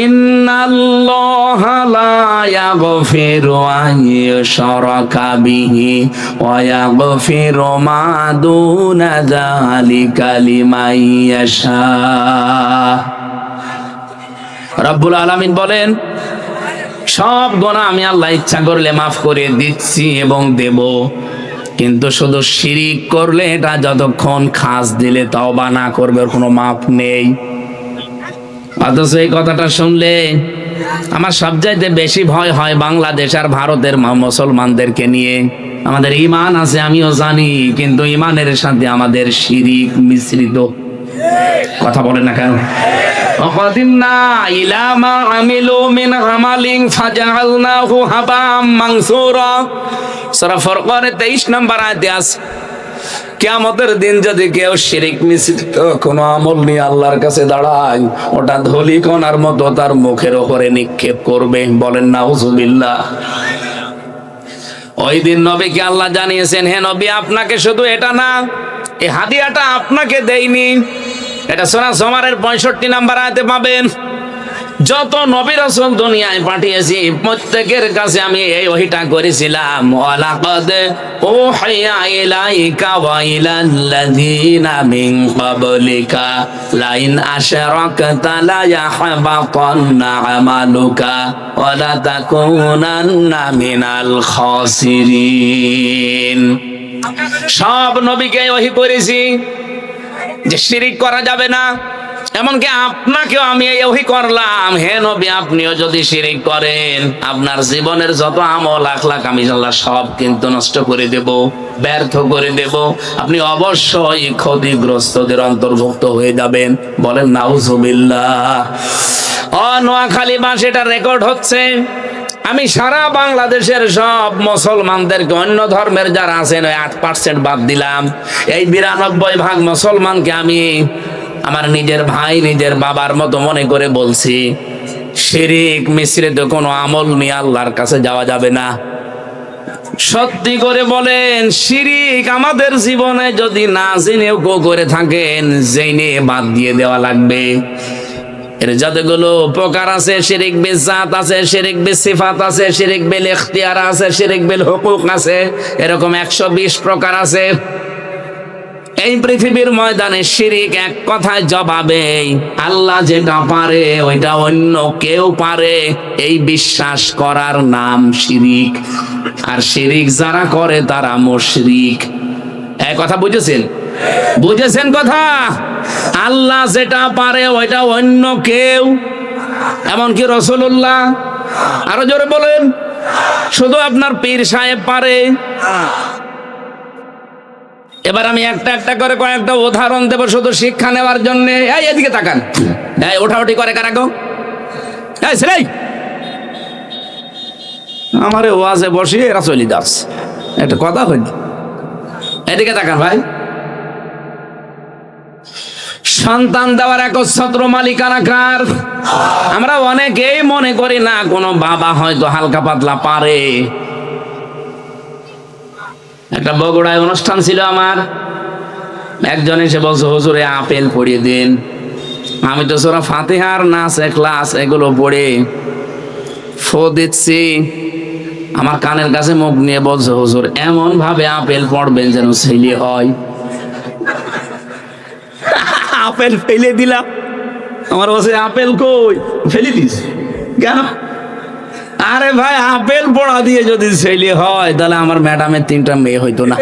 ইন্নাল্লাহা লা ইয়াগফিরু আন ইউশরাকা বিহি ওয়া ইয়াগফিরু মা দুনা যালিকা লিমান ইয়াশা। রব্বুল আলামিন বলেন, সব গুনাহ আমি আল্লাহ ইচ্ছা করলে মাফ করে দিচ্ছি এবং দেব, কিন্তু শুধু শিরিক করলে, এটা যতক্ষণ খাস দিলে তওবা না করবে, ওর কোনো মাপ নেই। অথচ এই কথাটা শুনলে আমার সবচাইতে বেশি ভয় হয় বাংলাদেশ আর ভারতের মুসলমানদেরকে নিয়ে। আমাদের ঈমান আছে আমিও জানি, কিন্তু ঈমানের সাথে আমাদের শিরিক মিশ্রিত। কথা বলেন না কেন? وقدمنا إلى ما عملوا من عمل فجعلناه هباء منثورا। সূরা ফুরকানের 23 নম্বর আয়াতে আছে, কিয়ামতের দিন যদি কেউ শিরিক মিশ্রিত কোনো আমল নিয়ে আল্লাহর কাছে দাঁড়ায়, ওটা ধূলিকণার মতো তার মুখের উপরে নিক্ষেপ করবে। বলেন নাউজুবিল্লাহ। ওই দিন নবীকে আল্লাহ জানিয়েছেন, হে নবী, আপনাকে শুধু এটা না, এই হাদিয়াটা আপনাকে দেইনি। এটা সূরা জুমারের 65 নম্বর আয়াতে পাবেন। যত নবী রাসূল দুনিয়ায় পাঠিয়েছি, প্রত্যেকের কাছে আমি এই ওহীটা করেছিলাম, ওয়ালাকাদ উহিয়া ইলাইকা ওয়া ইলাল্লাযীনা মিন ক্বাবলিকা লাইন আশরাকতা লা ইয়াহবাতান্না আমালুকা ওয়া লা তাকুনান্না মিনাল খাসিরিন। সব নবীকে ওহী করেছি যে শিরিক করা যাবে না। এমনকি আপনাকেও আমি এই ওহী করলাম, হে নবী, আপনিও যদি শিরিক করেন, আপনার জীবনের যত আমল আখলাক আমি আল্লাহ সব কিন্তু নষ্ট করে দেব, ব্যর্থ করে দেব। আপনি অবশ্যই ক্ষতিগ্রস্তদের অন্তর্ভুক্ত হয়ে যাবেন। বলেন নাউজুবিল্লাহ। নোয়াখালী মাস এটা রেকর্ড হচ্ছে। আমি সারা বাংলাদেশের সব মুসলমানদেরকে, অন্য ধর্মের যারা আছেন ওই 8% বাদ দিলাম, এই 92% মুসলমানকে আমি আমার নিজের ভাই, নিজের বাবার মতো মনে করে বলছি, শিরিক মিশ্রিত কোনো আমল নিয়ে আল্লাহর কাছে যাওয়া যাবে না। সত্যি করে বলেন, শিরিক আমাদের জীবনে যদি না জেনেও করে থাকেন, জেনে বাদ দিয়ে দেওয়া লাগবে। এর যতগুলো প্রকার আছে, শিরিক বিল জাত আছে, শিরিক বিল সিফাত আছে, শিরিক বিল ইখতিয়ার আছে, শিরিক বিল হুকুক আছে, এরকম 120 প্রকার আছে। এই পৃথিবীর ময়দানে শিরিক এক কথায় জবাবে, আল্লাহ যেটা পারে ওইটা অন্য কেউ পারে, এই বিশ্বাস করার নাম শিরিক। আর শিরিক যারা করে তারা মুশরিক। এই কথা বুঝেছেন? বুঝেছেন কথা? আল্লাহ যেটা পারে ওইটা অন্য কেউ, এমনকি রাসূলুল্লাহ, আরো জোরে বলেন, শুধু আপনার পীর সাহেব পারে। এবার আমি একটা একটা করে কয়েকটা উদাহরণ দেব শুধু শিক্ষা নেওয়ার জন্য। এই এদিকে তাকান, এই ওঠাউঠি করে কারা গো? এই ছেলে, আমারে ওয়াজে বসিয়ে এরা চলে যাচ্ছে, একটা কথা হইল। এদিকে তাকান ভাই। সন্তান দেওয়ার একচ্ছত্র মালিকানা কার? আমরা অনেকেই মনে করি না কোনো বাবা হয়তো হালকা পাতলা পারে। একটা বগুড়ায় অনুষ্ঠান ছিল আমার, একজন এসে বলছে, হুজুরে আপেল পড়িয়ে দিন। আমি তো সূরা ফাতিহার নাস ক্লাস এগুলো পড়ে ফো দিচ্ছি, আমার কানের কাছে মুখ নিয়ে বলছে, হুজুর এমন ভাবে আপেল পড়বেন যেন ছেলে হয়। আপেল ফেলে দিলাম। আমার বসে আপেল কই? ফেলে দিস কেন? আরে ভাই, আপেল পড়া দিয়ে যদি ছেলে হয় তাহলে আমার ম্যাডামের 3টা মেয়ে হইতো না।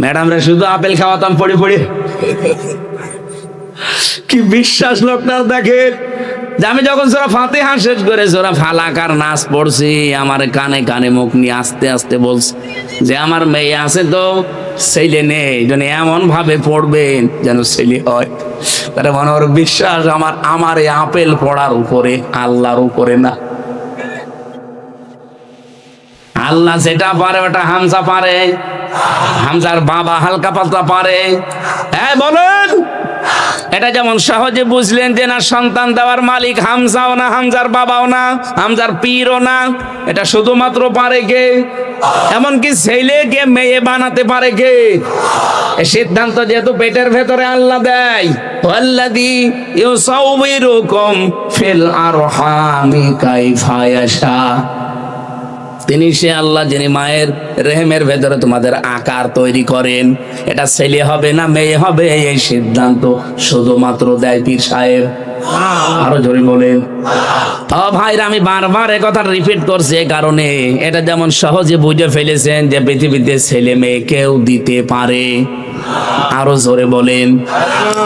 ম্যাডামরা শুধু আপেল খাওয়াতাম পড়ে পড়ে। কি বিশ্বাস লোকটার দেখেন। যে আমি যখন সূরা ফাতিহা শেষ করে সূরা ফালাক আর নাস পড়ছি, আমার কানে কানে মুখ নিয়ে আস্তে আস্তে বলছে যে আমার মেয়ে আছে তো ছেলে নেই, যেন এমন ভাবে পড়বেন যেন ছেলে হয়। তার মানে ওর বিশ্বাস আমার এই আপেল পড়ার উপরে, আল্লাহর উপরে না। আল্লাহ যেটা পারে ওটা হামজা পারে, হামজার বাবা হালকা পাতলা পারে। হ্যাঁ বলেন, এটা যেমন সহজে বুঝলেন যে না সন্তান দেওয়ার মালিক হামজাও না, হামজার বাবাও না, হামজার পীরও না। এটা শুধুমাত্র পারে কে? এমনকি ছেলেকে মেয়ে বানাতে পারে কে? এই সিদ্ধান্ত যেহেতু পেটের ভেতরে আল্লাহ দেয়, ওয়াল্লাযী ইউসাউবিরুকুম ফিল আরহামি কাইফা ইয়াশা, তিনি সে আল্লাহ যিনি মায়ের রেহেমের ভেতরে তোমাদের আকার তৈরি করেন। এটা ছেলে হবে না মেয়ে হবে এই সিদ্ধান্ত শুধুমাত্র দেয় পীর সাহেব। আরো জোরে বলেন। ও ভাইরা, আমি বারবার এ কথা রিপিট করছি এই কারণে, এটা যেমন সহজে বুঝে ফেলেছেন যে পৃথিবীতে ছেলে মেয়ে কেউ দিতে পারে। আরো জোরে বলেন।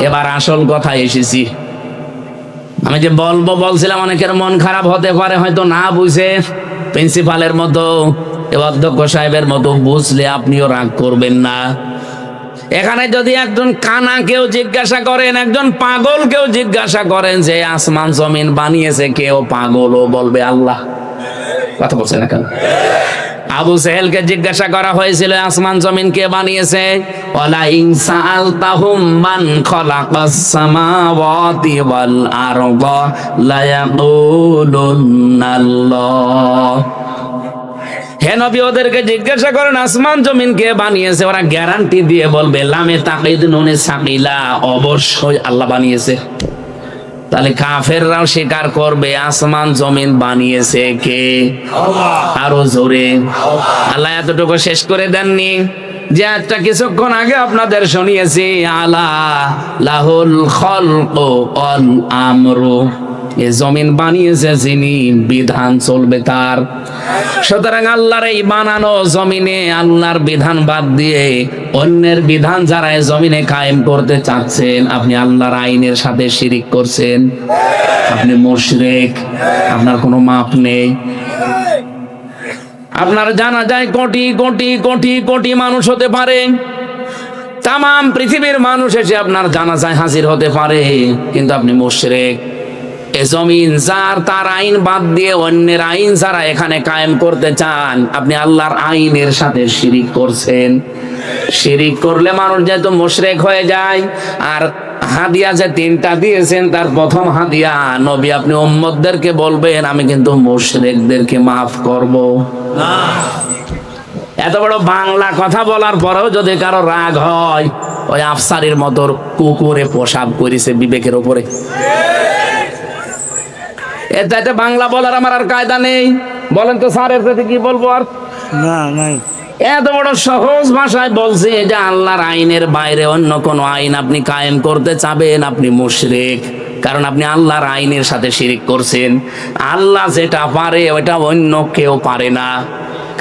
এবার আসল কথায় এসেছি। আমি যে বলছিলাম অনেকের মন খারাপ হতে পারে, হয়তো না বুঝে প্রিন্সিপালের মতো, অধ্যক্ষ সাহেবের মতো বুঝলে আপনিও রাগ করবেন না। এখানে যদি একজন কানা কেউ জিজ্ঞাসা করেন, একজন পাগল কেউ জিজ্ঞাসা করেন যে আসমান জমিন বানিয়েছে কেউ, পাগলও বলবে আল্লাহ। কথা বলছে না কেন? আবু সেহেলকে জিজ্ঞাসা করা হয়েছিল আসমান জমিন কে বানিয়েছে? ওয়ালা ইনসাআলতাহুম মান খালাকাস সামাওয়াতি ওয়াল আরদা লা ইয়াকুলুনাল্লাহ। হে নবী, ওদেরকে জিজ্ঞাসা করেন আসমান জমিন কে বানিয়েছে, ওরা গ্যারান্টি দিয়ে বলবে লামে তাকিদ নুনে সাকিলা, অবশ্যই আল্লাহ বানিয়েছে। তাহলে কাফেররাও স্বীকার করবে আসমান জমিন বানিয়েছে কে? আল্লাহ। আরো জোরে। আল্লাহ এতটুকু শেষ করে দেননি যে একটা কিছুক্ষণ আগে আপনাদের শুনিয়েছি, আলা লাহুল খালকু ওয়াল আমরু, এই জমিন বানিয়েছে যিনি, বিধান চলবে তার। সুতরাং আল্লাহর এই বানানো জমিনে আল্লাহর বিধান বাদ দিয়ে অন্যের বিধান যারা এই জমিনে কায়েম করতে চাচ্ছেন, আপনি আল্লাহর আইনের সাথে শিরিক করছেন, আপনি মুশরিক, আপনার কোনো মাপ নেই। আপনার জানা যায় কোটি কোটি কোটি কোটি মানুষ হতে পারে, তাম পৃথিবীর মানুষ এসে আপনার জানাজায় হাজির হতে পারে, কিন্তু আপনি মুশরিক। এ জমিন যার, তার আইন বাদ দিয়ে অন্যের আইন যারা এখানে কায়েম করতে চান, আপনি আল্লাহর আইনের সাথে শিরিক করছেন। শিরিক করলে মানুষ যেহেতু মুশরিক হয়ে যায়। আর হাদিয়া যে 3টা দিয়েছেন, তার প্রথম হাদিয়া নবী আপনি উম্মতদেরকে বলবেন আমি কিন্তু মুশরিকদেরকে মাফ করব না। এত বড় বাংলা কথা বলার পরেও যদি কারো রাগ হয়, ওই আফসারির মতো কুকুরে পোশাক করেছে বিবেকের উপরে। এটা বাংলা বলার আমার আর কায়দা নেই। বলেন তো স্যার, এর সাথে কি বলবো আর? না নাই। এত বড় সহজ ভাষায় বলছে যে আল্লাহর আইনের বাইরে অন্য কোন আইন আপনি কায়েম করতে চাবেন, আপনি মুশরিক। কারণ আপনি আল্লাহর আইনের সাথে শিরিক করছেন। আল্লাহ যেটা পারে ওটা অন্য কেউ পারে না।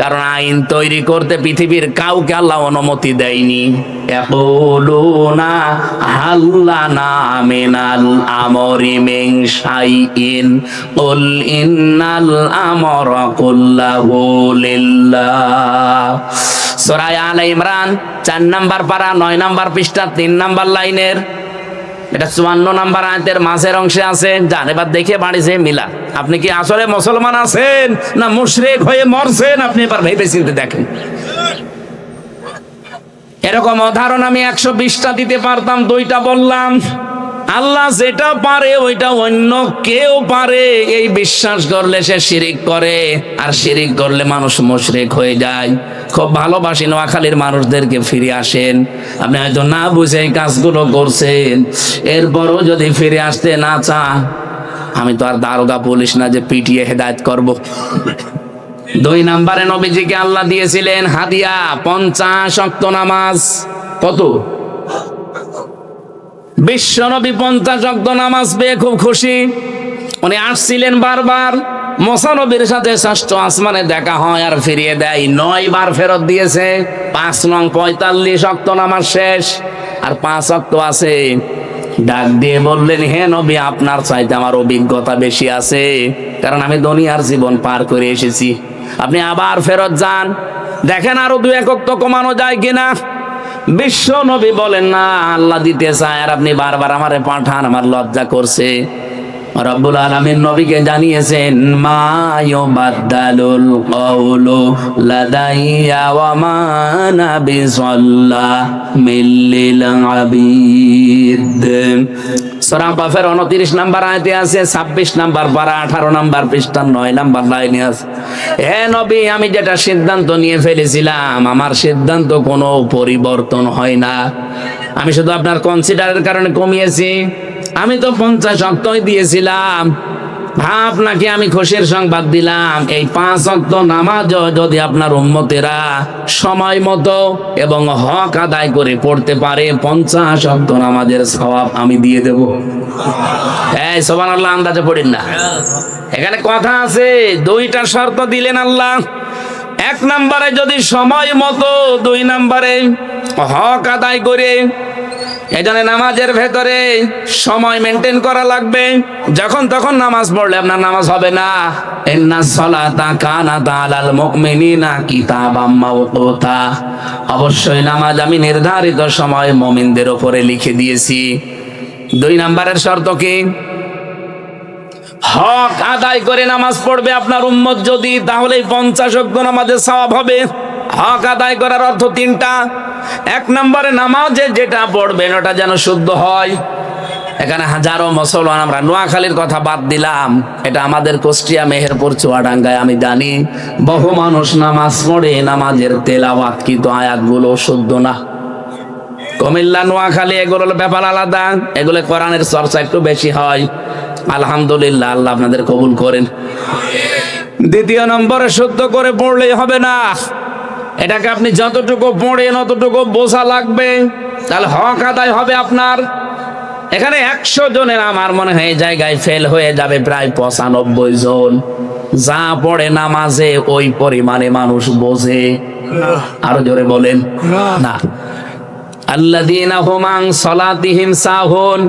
কারণ আইন তৈরি করতে পৃথিবীর কাউকে আল্লাহ অনুমতি দেয়নি। ইয়াকুলুনা হাল্লানা মিনাল আমরি মিন শাইইন কুল ইন্নাল আমরা কুল্লাহু লিল্লাহ। সূরা আলে ইমরান 4 নাম্বার পারা 9 নাম্বার পৃষ্ঠা 3 নাম্বার লাইনের, এটা 54 নাম্বার আয়াতের মাঝের অংশে আছে। যান এবার দেখে বাড়ি যেয়ে মিলা, আপনি কি আসলে মুসলমান আছেন না মুশরিক হয়ে মরছেন? আপনি এবার ভেবে চিন্তে দেখেন। এরকম উদাহরণ আমি 120টা দিতে পারতাম, 2টা বললাম। আল্লাহ যেটা পারে ওইটা অন্য কেউ পারে, এই বিশ্বাস করলে সে শিরিক করে, আর শিরিক করলে মানুষ মুশরিক হয়ে যায়। খুব ভালোবাসি নোয়াখালীর মানুষদেরকে, ফিরে আসেন। আপনি হয়তো না বুঝে এই কাজগুলো করছেন, এরপরও যদি ফিরে আসতে না চান, আমি তো আর দারোগা পুলিশ না যে পিটিয়ে হেদায়েত করব। 2 নম্বরে নবীজিকে আল্লাহ দিয়েছিলেন হাদিয়া 50 ওয়াক্ত নামাজ। কত? বিশ্ব নবী 50 ওয়াক্ত নামাজ পেয়ে খুব খুশি। উনি আসছিলেন বারবার, মুসা নবীর সাথে ষষ্ঠ আসমানে দেখা হয় আর ফিরিয়ে দেয়, 9 বার ফেরত দিয়েছে। 5 নং 45 ওয়াক্ত নামাজ শেষ, আর 5 ওয়াক্ত আছে। ডাক দিয়ে বললেন, হে নবী, আপনার চাইতে আমার অভিজ্ঞতা বেশি আছে, কারণ আমি দুনিয়ার জীবন পার করে এসেছি। আপনি আবার ফেরত যান, দেখেন আরো 2-1 ওয়াক্ত কমানো যায় কিনা। বিশ্ব নবী বলেন, না, আল্লাহ দিতে চায় আর আপনি বারবার আমারে পাঠান, আমার লজ্জা করছে। রব্বুল আলামিন নবীকে জানিয়েছেন, মা ইউবাদদালুল কওলু লাদাইয়া ওয়া মা আনা বিযাল্লামিল লিল আবিদ। সূরা কাফের 29 নাম্বার আয়াতে আছে, 26 নাম্বার পারা 18 নাম্বার পৃষ্ঠা 9 নাম্বার লাইনে আছে, হে নবী, আমি যেটা সিদ্ধান্ত নিয়ে ফেলেছিলাম, আমার সিদ্ধান্ত কোনো পরিবর্তন হয় না। আমি শুধু আপনার কনসিডারের কারণে কমিয়েছি। আমি তো 50 ওয়াক্তই দিয়েছিলাম, আপনাকে আমি খুশির সংবাদ দিলাম, এই 5 ওয়াক্ত নামাজও যদি আপনার উম্মতেরা সময় মতো এবং হক আদায় করে পড়তে পারে, 50 ওয়াক্ত নামাজের সওয়াব আমি দিয়ে দেব। এই সুবহানাল্লাহ, আন্দাজে পড়েন না। এখানে কথা আছে, 2টা শর্ত দিলেন আল্লাহ। 1 নম্বরে যদি সময় মতো, 2 নম্বরে হক আদায় করে। এজন্য নামাজের ভেতরে সময় মেনটেন করা লাগবে। যখন তখন নামাজ পড়লে আপনার নামাজ হবে না। ইন্নাস সালাতা কানাত আলাল মুমিনিনা কিতাবাম মাওকুতা, অবশ্যই নামাজ আমি নির্ধারিত সময় মুমিনদের উপরে লিখে দিয়েছি। 2 নম্বরের শর্ত কি? হক আদায় করে নামাজ পড়বে আপনার উম্মত যদি, তাহলে 50 ওয়াক্ত নামাজের সওয়াব হবে। হক আদায় করার অর্থ 3টা। 1 নম্বরে নামাজে যেটা পড়বেন ওটা যেন শুদ্ধ হয়। এখানে হাজারো মুসলমান, আমরা নোয়াখালীর কথা বাদ দিলাম, এটা আমাদের কুষ্টিয়া, মেহেরপুর, চুয়াডাঙ্গায় আমি জানি বহু মানুষ নামাজ পড়ে, নামাজের তেলাওয়াত কিন্তু আয়াতগুলো শুদ্ধ না। কুমিল্লা, নোয়াখালী এগুলোর ব্যাপার আলাদা, এগুলো কোরআনের চর্চা একটু বেশি হয়। আলহামদুলিল্লাহ, আল্লাহ আপনাদের কবুল করেন। 2 নম্বরে শুদ্ধ করে পড়লেই হবে না, এটাকে আপনি যতটুকু পড়েন অতটুকু বোঝা লাগবে, তাহলে হক আদায় হবে আপনার। এখানে 100 জনের আমার মনে হয় এই জায়গায় ফেল হয়ে যাবে প্রায় 95 জন। যা পড়ে নামাজে ওই পরিমাণে মানুষ বোঝে? আরো জোরে বলেন না। আল্লাযীনা হুম আন সালাতিহিম সাহুন,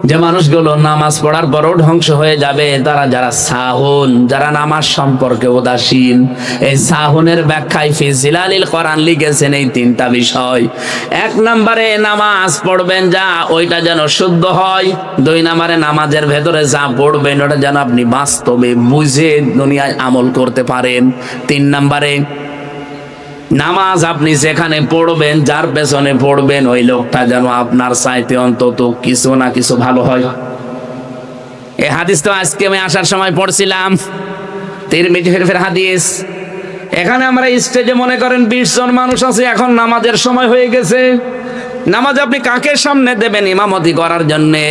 যে মানুষগুলো নামাজ পড়ার পরও ধ্বংস হয়ে যাবে, তারা যারা সাহুন, যারা নামাজ সম্পর্কে উদাসীন। এই সাহুনের ব্যাখ্যায় ফি জিলালিল কোরআন লিখেছেন এই 3টা বিষয়। 1 নম্বরে নামাজ পড়বেন যা, ওইটা যেন শুদ্ধ হয়। 2 নম্বরে নামাজের ভেতরে যা পড়বেন ওটা যেন আপনি বাস্তবে বুঝে দুনিয়ায় আমল করতে পারেন। 3 নম্বরে নামাজ আপনি যেখানে পড়বেন, যার পেছনে পড়বেন, ওই লোকটা যেন আপনার চাইতে অন্তত কিছু না কিছু ভালো হয়। এই হাদিস তো আজকে আমি আসার সময় পড়ছিলাম, তিরমিজি শরীফের হাদিস। এখানে আমরা স্টেজে মনে করেন 20 জন মানুষ আছে, এখন নামাজের সময় হয়ে গেছে। নামাজ আপনি কাকে সামনে দেবেন ইমামতি করার জন্যে?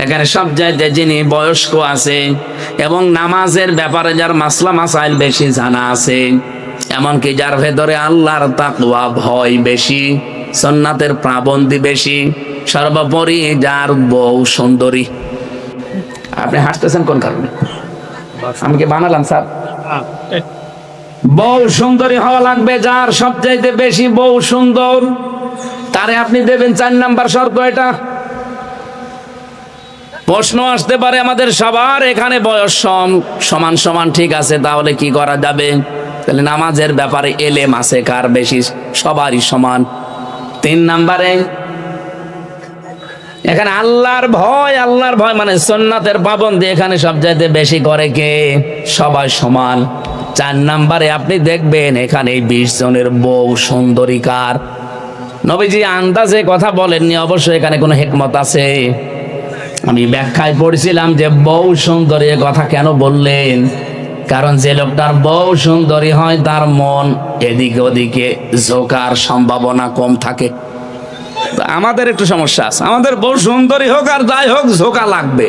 এখানে সব জায়গায় যিনি বয়স্ক আছে এবং নামাজের ব্যাপারে যার মাসলা মাসাইল বেশি জানা আছে, এমনকি যার ভেতরে আল্লাহর তাকওয়া ভয় বেশি, সুন্নাতের পাবন্দি বেশি, সর্বোপরি যার বউ সুন্দরী। আপনি হাসতেছেন কোন কারণে? আমি কি বানালাম স্যার? বউ সুন্দরী হওয়া লাগবে, যার সবচাইতে বেশি বউ সুন্দর, তারে আপনি দেবেন 4 নাম্বার শর্ত এটা। প্রশ্ন আসতে পারে আমাদের সবার, এখানে বয়স সমান সমান ঠিক আছে, তাহলে কি করা যাবে? তাহলে নামাজের ব্যাপারে এলেম আছে কার বেশি? সবারই সমান। 3 নম্বরে এখানে আল্লাহর ভয় মানে সুন্নাতের পাবন্দি এখানে সবচাইতে বেশি করে কে? সবাই সমান। 4 নম্বরে আপনি দেখবেন এখানে 20 জনের বউ সুন্দরী কার? নবীজি আন্দাজে কথা বলেননি, অবশ্যই এখানে কোনো হিকমত আছে। আমি ব্যাখ্যায় পড়ছিলাম যে বউ সুন্দরী কথা কেন বললেন, কারণ যে লোকটার বউ সুন্দরী হয় তার মন এদিকে ওদিকে ঝোঁকার সম্ভাবনা কম থাকে। আমাদের একটু সমস্যা আছে, আমাদের বউ সুন্দরী হোক আর যাই হোক ঝোঁকা লাগবে।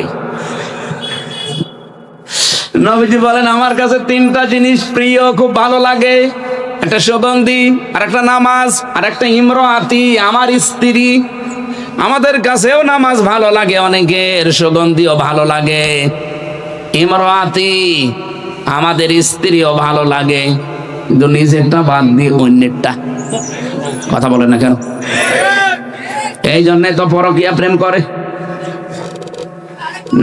নবীজি বলেন আমার কাছে 3টা জিনিস প্রিয়, খুব ভালো লাগে, একটা সুগন্ধি, আর একটা নামাজ, আর একটা ইমরাতি, আমার স্ত্রী। আমাদের কাছেও নামাজ ভালো লাগে, অনেকের সুগন্ধিও ভালো লাগে। ইমরাতি, আমাদের স্ত্রীও ভালো লাগে, কিন্তু নিজেরটা বাদ দিয়ে অন্যেরটা। কথা বলে না কেন? এই জন্যে তো পরকীয়া প্রেম করে।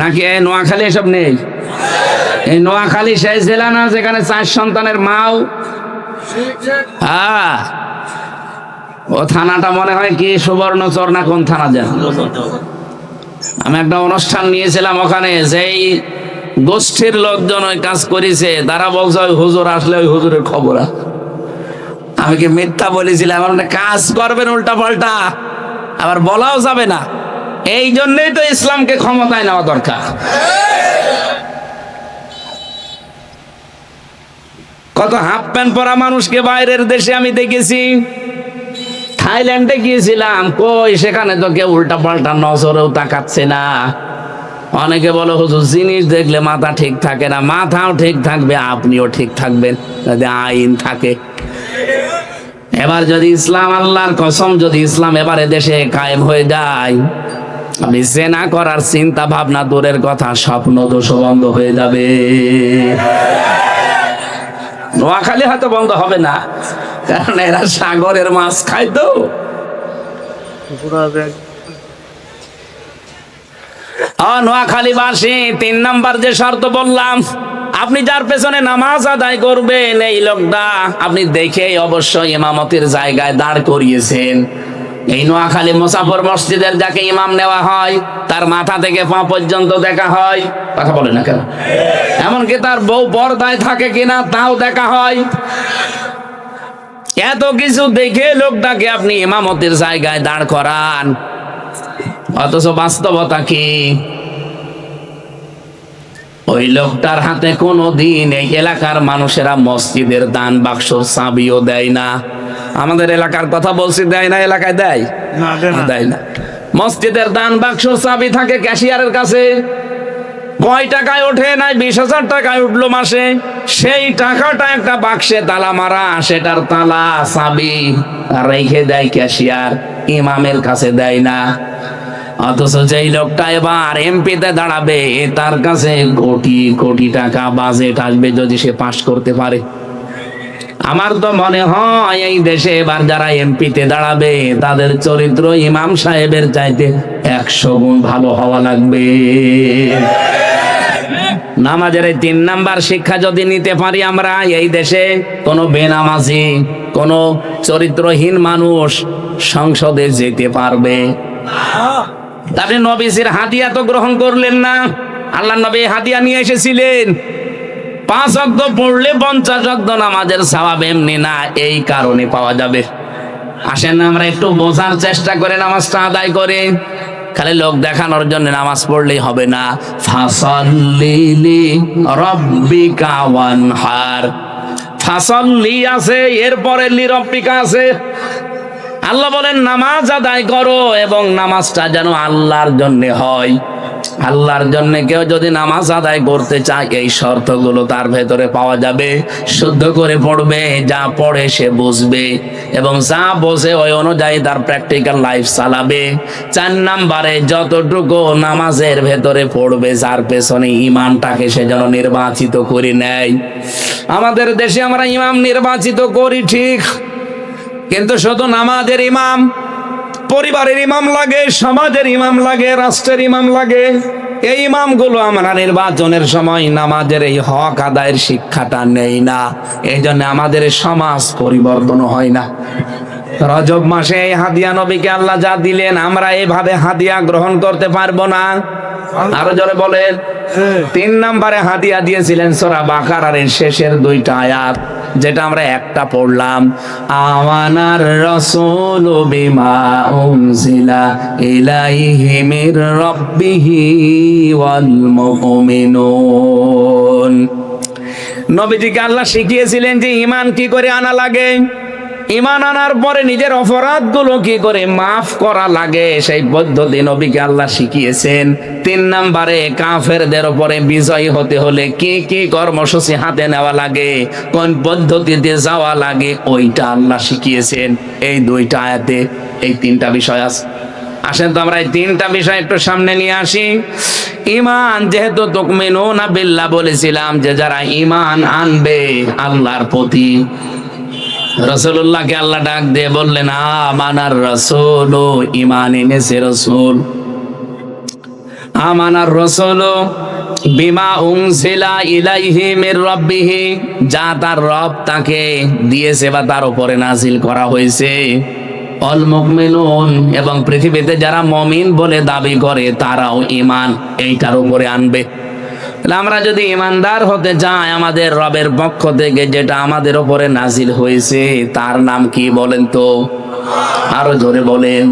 নাকি এই নোয়াখালী এসব নেই? এই নোয়াখালী সেই জেলা না যেখানে 4 সন্তানের মাও? হ্যাঁ, ও থানাটা মনে হয় কি সুবর্ণচর না কোন থানা যেন। আমি একটা অনুষ্ঠান নিয়েছিলাম, ওখানে যেই গোষ্ঠীর লোকজন ওই কাজ করেছে তারা বলছে ওই হুজুর আসলে ওই হুজুরের খবর। আমি কি মিথ্যা বলেছিলাম? কাজ করবেন উল্টা পাল্টা, আবার বলাও যাবে না। এই জন্যই তো ইসলামকে ক্ষমতায় নেওয়া দরকার। কত হাফ প্যান্ট পরা মানুষকে বাইরের দেশে আমি দেখেছি। থাইল্যান্ডে গিয়েছিলাম, কই সেখানে তো কেউ উল্টা পাল্টা নজরেও তাকাচ্ছে না। অনেকে বলে হুজুর জিনিস দেখলে মাথা ঠিক থাকে না। মাথাও ঠিক থাকবে, আপনিও ঠিক থাকবেন যদি আইন থাকে। এবার যদি ইসলাম, আল্লাহর কসম, যদি ইসলাম এবারে দেশে কায়েম হয়ে যায়, আমি জেনা করার চিন্তা ভাবনা দূরের কথা, স্বপ্ন দোষ বন্ধ হয়ে যাবে। নোয়াখালী হয়তো বন্ধ হবে না, কারণ এরা সাগরের মাছ খায় তো। নোয়াখালীবাসী 3 নাম্বার যে শর্ত বললাম, আপনি যার পেছনে নামাজ আদায় করবেন, এই লোকটা আপনি দেখে অবশ্যই ইমামতির জায়গায় দাঁড় করিয়েছেন। এই নোয়াখালী মুসাফর মসজিদের যাকে ইমাম নেওয়া হয়, তার মাথা থেকে পা পর্যন্ত দেখা হয়। কথা বলে না কেন? এমনকি তার বউ পর্দায় থাকে কিনা তাও দেখা হয়। এত কিছু দেখে লোকটাকে আপনি ইমামতির জায়গায় দাঁড় করান, অথচ বাস্তবতা কি? ওই লোকটার হাতে কোনোদিন এই এলাকার মানুষেরা মসজিদের দান বাক্সর চাবিও দেয় না। আমাদের এলাকার কথা বলছি, দেয় না? এলাকায় দেয় না? দেয় না। মসজিদের দান বাক্সর চাবি থাকে ক্যাশিয়ারের কাছে। কয় টাকায় ওঠে? নাই 20,000 টাকায় উঠলো মাসে। সেই টাকাটা একটা বাক্সে তালা মারা, সেটার তালা চাবি রেখে দেয় ক্যাশিয়ার, ইমামের কাছে দেয় না। অথচ যেই লোকটা এবার এমপিতে দাঁড়াবে, তার কাছে কোটি কোটি টাকা বাজেট আসবে যদি সে পাস করতে পারে। আমার তো মনে হয় এই দেশে এবার যারা এমপিতে দাঁড়াবে, তাদের চরিত্র ইমাম সাহেবের চাইতে 100 গুণ ভালো হওয়া লাগবে। নামাজের এই 3 নাম্বার শিক্ষা যদি নিতে পারি আমরা, এই দেশে কোনো বেনামাজি, কোনো চরিত্রহীন মানুষ সংসদে যেতে পারবে। আপনি নবীজির হাদিয়া তো গ্রহণ করলেন না। আল্লাহ নবী হাদিয়া নিয়ে এসেছিলেন। 5 ওয়াক্ত পড়লে 50 ওয়াক্ত নামাজের সওয়াব এমনি না, এই কারণে পাওয়া যাবে। আসেন আমরা একটু বোঝার চেষ্টা করে নামাজটা আদায় করে। খালি লোক দেখানোর জন্য নামাজ পড়লেই হবে না। ফাসাল্লি লিরাব্বিকা ওয়ানহার, ফাসাল্লি আছে, এরপরে লিরাব্বিকা আছে। আল্লাহ বলেন নামাজ আদায় করো, এবং নামাজটা যেন আল্লাহর জন্য হয়। আল্লাহর জন্য কেউ যদি নামাজ আদায় করতে চায়, এই শর্তগুলো তার ভেতরে পাওয়া যাবে। শুদ্ধ করে পড়বে, যা পড়ে সে বুঝবে, এবং যা বোঝে ওই অনুযায়ী তার প্র্যাকটিক্যাল লাইফ চালাবে। 4 নাম্বারে যতটুকু নামাজের ভেতরে পড়বে, যার পেছনে ইমানটাকে সে যেন নির্বাচিত করে নেয়। আমাদের দেশে আমরা ইমাম নির্বাচিত করি ঠিক, কিন্তু শুধু নামাজের ইমাম, পরিবারের ইমাম লাগে, সমাজের ইমাম লাগে, রাষ্ট্রের ইমাম লাগে। এই ইমামগুলো আমরা নির্বাচনের সময় নামাজের এই হক আদায়ের শিক্ষাটা নেই না। এই জন্য আমাদের সমাজ পরিবর্তন হয় না। রজব মাসে এই হাদিয়া নবীকে আল্লাহ যা দিলেন, আমরা এইভাবে হাদিয়া গ্রহণ করতে পারবো না। আরো জোরে বলেন। 3 নাম্বারে হাদিয়া দিয়েছিলেন সূরা বাকারার শেষের 2টা আয়াত, যেটা আমরা একটা পড়লাম, আমানার রাসূলু বিমা উনজিলা ইলাইহি মির রাব্বিহি ওয়াল মুমিনুন। নবীজিকে আল্লাহ শিখিয়েছিলেন যে ঈমান কি করে আনা লাগে, ঈমান আনার পরে নিজের অপরাধগুলো কি করে মাফ করা লাগে, সেই পদ্ধতি নবীকে আল্লাহ শিখিয়েছেন। 3 নাম্বারে কাফেরদের উপরে বিজয়ী হতে হলে কি কি কর্মসূচি হাতে নেওয়া লাগে, কোন পদ্ধতিতে যাওয়া লাগে, ওইটা আল্লাহ শিখিয়েছেন। এই 2টা আয়াতে এই 3টা বিষয় আছে। আসেন তো আমরা এই তিনটা বিষয় একটু সামনে নিয়ে আসি। ঈমান, যেহেতু তুমিনুনা বিল্লাহ বলেছিলাম যে যারা ঈমান আনবে আল্লাহর প্রতি, রাসূলুল্লাহকে আল্লাহ ডাক দিয়ে বললেন আমানার রাসূল, ঈমান এনেছে রাসূল। আমানার রাসূল বিমা উনজিলা ইলাইহি মির রাব্বিহি, যা তার রব তাকে দিয়েছে বা তার উপরে নাজিল করা হয়েছে। অল মুমিনুন, এবং পৃথিবীতে যারা মুমিন বলে দাবি করে তারাও ঈমান এইটার উপরে আনবে। তাহলে আমরা যদি ঈমানদার হতে চাই, আমাদের রবের পক্ষ থেকে যেটা আমাদের উপরে নাজিল হয়েছে তার নাম কি বলেন তো? আরো জোরে বলেন।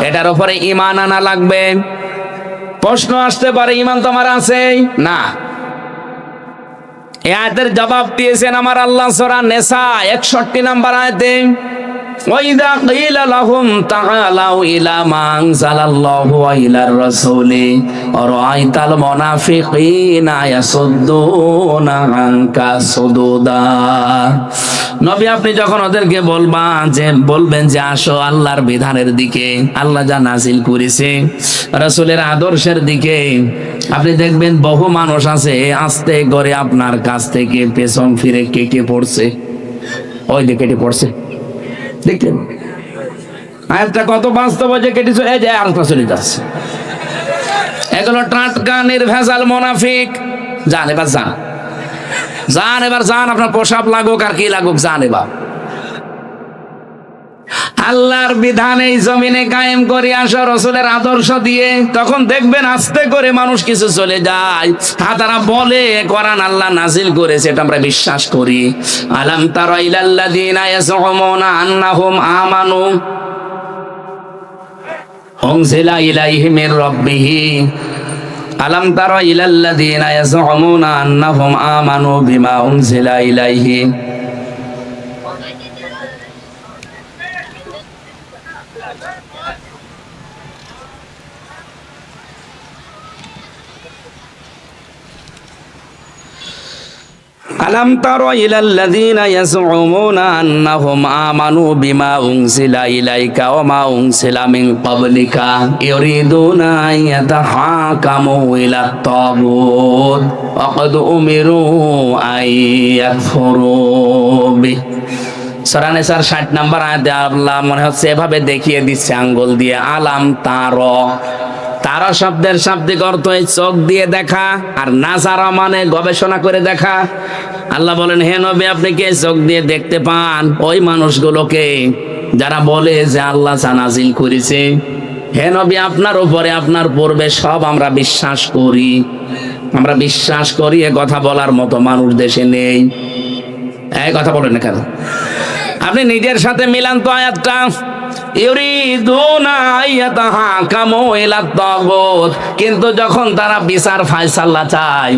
এটার উপরে ঈমান আনা লাগবে। প্রশ্ন আসতে পারে ঈমান তোমার আছে না? এই আয়াতের জবাব দিয়েছেন আমার আল্লাহ সূরা নিসা 61 নম্বর আয়াতে, ওয়াইদা কিলা লাহুম তাআলাউ ইলা মা আনজালাল্লাহু ওয়া ইলার রাসূলি রাআইতাল মুনাফিকিনা ইয়াসুদ্দুনা আনকা সুদুদা। নবী, আপনি যখন ওদেরকে বলবেন যে আসো আল্লাহর বিধানের দিকে, আল্লাহ যা নাজিল করেছে, রাসূলের আদর্শের দিকে, আপনি দেখবেন বহু মানুষ আছে আস্তে করে আপনার কাছ থেকে পেছন ফিরে কেটে পড়ছে। ওই দিকে কেটে পড়ছে, দেখলেন? আয়াতটা কত বাস্তব যে কেটে চলে যায়, আরেকটা চলে যাচ্ছে। এগুলো টাটকা নির্ভেজাল মুনাফিক। যান এবার যান, যান এবার যান, আপনার পোশাক লাগুক আর কি লাগুক, যান এবার। আল্লাহর বিধান এই জমিনে কায়েম করে আসো রাসূলের আদর্শ দিয়ে, তখন দেখবেন আস্তে করে মানুষ কিছু চলে যায়। তারা বলে কোরআন আল্লাহ নাজিল করেছে, এটা আমরা বিশ্বাস করি। আলাম তারা ইলাল্লাযিনা ইয়াজউমুনা আন্নাহুম আমানু উনজিলা ইলাইহি মির রাব্বিহি, আলাম তারা ইলাল্লাযিনা ইয়াজউমুনা আন্নাহুম আমানু বিমা উনজিলা ইলাইহি। আলাম তারা ইলাল্লাযিনা ইয়াজউমুনা আন্নাহুম আমানু বিমা উনজিলা ইলাইকা ওয়া মা উনজিলা মিন ক্বাবলিকা ইউরিদুনা আইয়াতাহাকামু ইলাত তাগুত ওয়া ক্বাদ উমিরু আইয়াকফুরু বি। সূরা নিসার 60 নম্বর আয়াতে আল্লাহ মনে হচ্ছে এভাবে দেখিয়ে দিচ্ছে আঙ্গুল দিয়ে। আলাম তারা, তারা শব্দের শাব্দিক অর্থ চোখ দিয়ে দেখা, আর নাজারা মানে গবেষণা করে দেখা। আল্লাহ বলেন, হে নবী, আপনি কি চোখ দিয়ে দেখতে পান ওই মানুষগুলোকে যারা বলে যে আল্লাহ যা নাজিল করেছে? হে নবী, আপনার উপরে আপনার পূর্বে সব আমরা বিশ্বাস করি, আমরা বিশ্বাস করি, এ কথা বলার মতো মানুষ দেশে নেই। এই কথা বলেন না কেন? আপনি নিজের সাথে মিলান তো আয়াতটা। ইউরিদুনা আইয়াতাহাকামু ইলাত তাগুত, কিন্তু যখন তারা বিচার ফায়সালা চায়,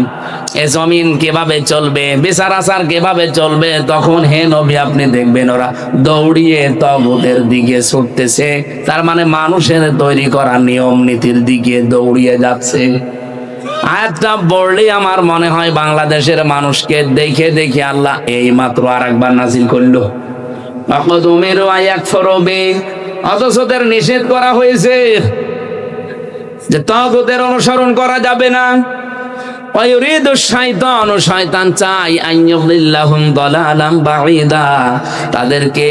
এ জমিন কিভাবে চলবে, বিচার আচার কিভাবে চলবে, তখন হে নবী আপনি দেখবেন ওরা দৌড়িয়ে তাগুতের দিকে ছুটতেছে। তার মানে মানুষের তৈরি করা নিয়ম নীতির দিকে দৌড়িয়ে যাচ্ছে। আয়াতটা পড়লে আমার মনে হয় বাংলাদেশের মানুষকে দেখে দেখে আল্লাহ এই মাত্র আরেকবার নাজিল করলো। অথচ তাদের নিষেধ করা হয়েছে যে তাগুতের অনুসরণ করা যাবে না। শয়তান চাই আইয়ুদিল্লাহুম দালালাম বাঈদা, তাদেরকে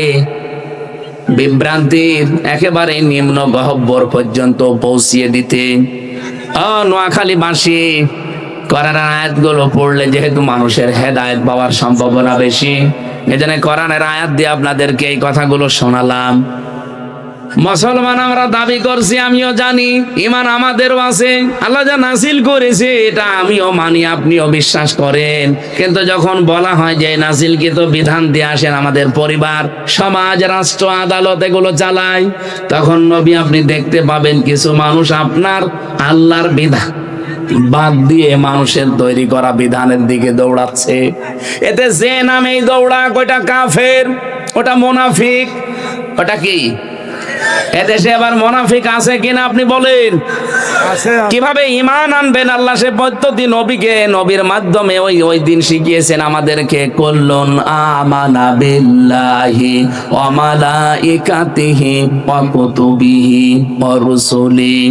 বিভ্রান্তির একেবারে নিম্ন গহ্বর পর্যন্ত পৌঁছিয়ে দিতে। নোয়াখালীবাসী কোরআনের আয়াতগুলো পড়লে যেহেতু মানুষের হেদায়েত পাওয়ার সম্ভাবনা বেশি, এজন্য কোরআনের আয়াত দিয়ে আপনাদেরকে এই কথাগুলো শোনালাম। মুসলমান আমরা দাবি করছি, আমিও জানি, ঈমান আমাদেরও আছে, আল্লাহ যা নাজিল করেছে এটা আমিও মানি, আপনিও বিশ্বাস করেন। কিন্তু যখন বলা হয় যে নাজিলকৃত বিধান দিয়ে আসেন আমাদের পরিবার, সমাজ, রাষ্ট্র, আদালত এগুলো চালায়, তখন নবী আপনি দেখতে পাবেন কিছু মানুষ আপনার আল্লাহর বিধান বাদ দিয়ে মানুষের তৈরি করা বিধানের দিকে দৌড়াচ্ছে। এতে যে নামেই দৌড়াক, ওটা কাফের, ওটা মুনাফিক, ওটা কি এদেশে আবার মুনাফিক আছে কিনা আপনি বলেন? কিভাবে ঈমান আনবেন? আল্লাহ সে পদ্ধতি নবীকে, নবীর মাধ্যমে ওই দিন শিখিয়েছেন আমাদেরকে। কুল্লুন আমানা বিল্লাহি ওয়া মালাইকাতিহি ওয়া কুতুবিহি ওয়া রুসুলিহি।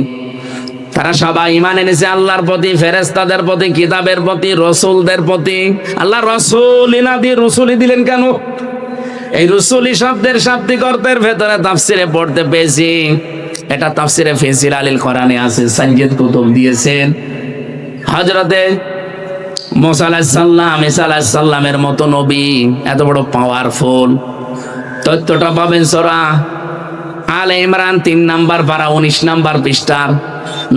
তারা সবাই ঈমান এনেছে আল্লাহর প্রতি, ফেরেশতাদের প্রতি, কিতাবের প্রতি, রাসূলদের প্রতি। আল্লাহ রাসূল না দিয়ে রসুলি দিলেন কেন? এই রসুলি শব্দের শাব্দিক অর্থের ভেতরে তাফসিরে পড়তে পেয়েছি, এটা তাফসিরে ফিসিল আলিল কোরআনে আছে, সাইয়্যিদ কুতুব দিয়েছেন। হযরতে মুসা আলাইহিস সালাম, ঈসা আলাইহিস সালামের মতো নবী এত বড় পাওয়ারফুল, তথ্যটা পাবেন সূরা আলে ইমরান ৩ নাম্বার পারা ১৯ নাম্বার পৃষ্ঠার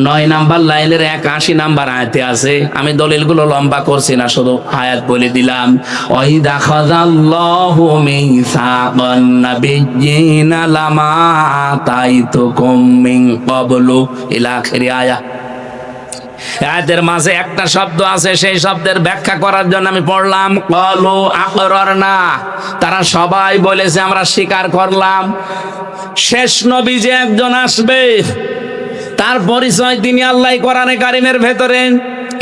৯ নাম্বার লাইনের ৮১ নাম্বার আয়াতে আছে। আমি দলিলগুলো লম্বা করছি না, শুধু আয়াত বলে দিলাম। ওয়াইদা খাযাল্লাহু মিসাকান নাবিয়্যিনা লামা আতাইতুকুম মিন ক্বাবলু ইলা আখিরি আয়া। আয়াতের মাঝে একটা শব্দ আছে, সেই শব্দের ব্যাখ্যা করার জন্য আমি পড়লাম ক্বালু আকরারনা। তারা সবাই বলেছে আমরা স্বীকার করলাম। শেষ নবী যে একজন আসবে, তার পরিচয় তিনি আল্লাহ কোরআনে কারিমের ভেতরে,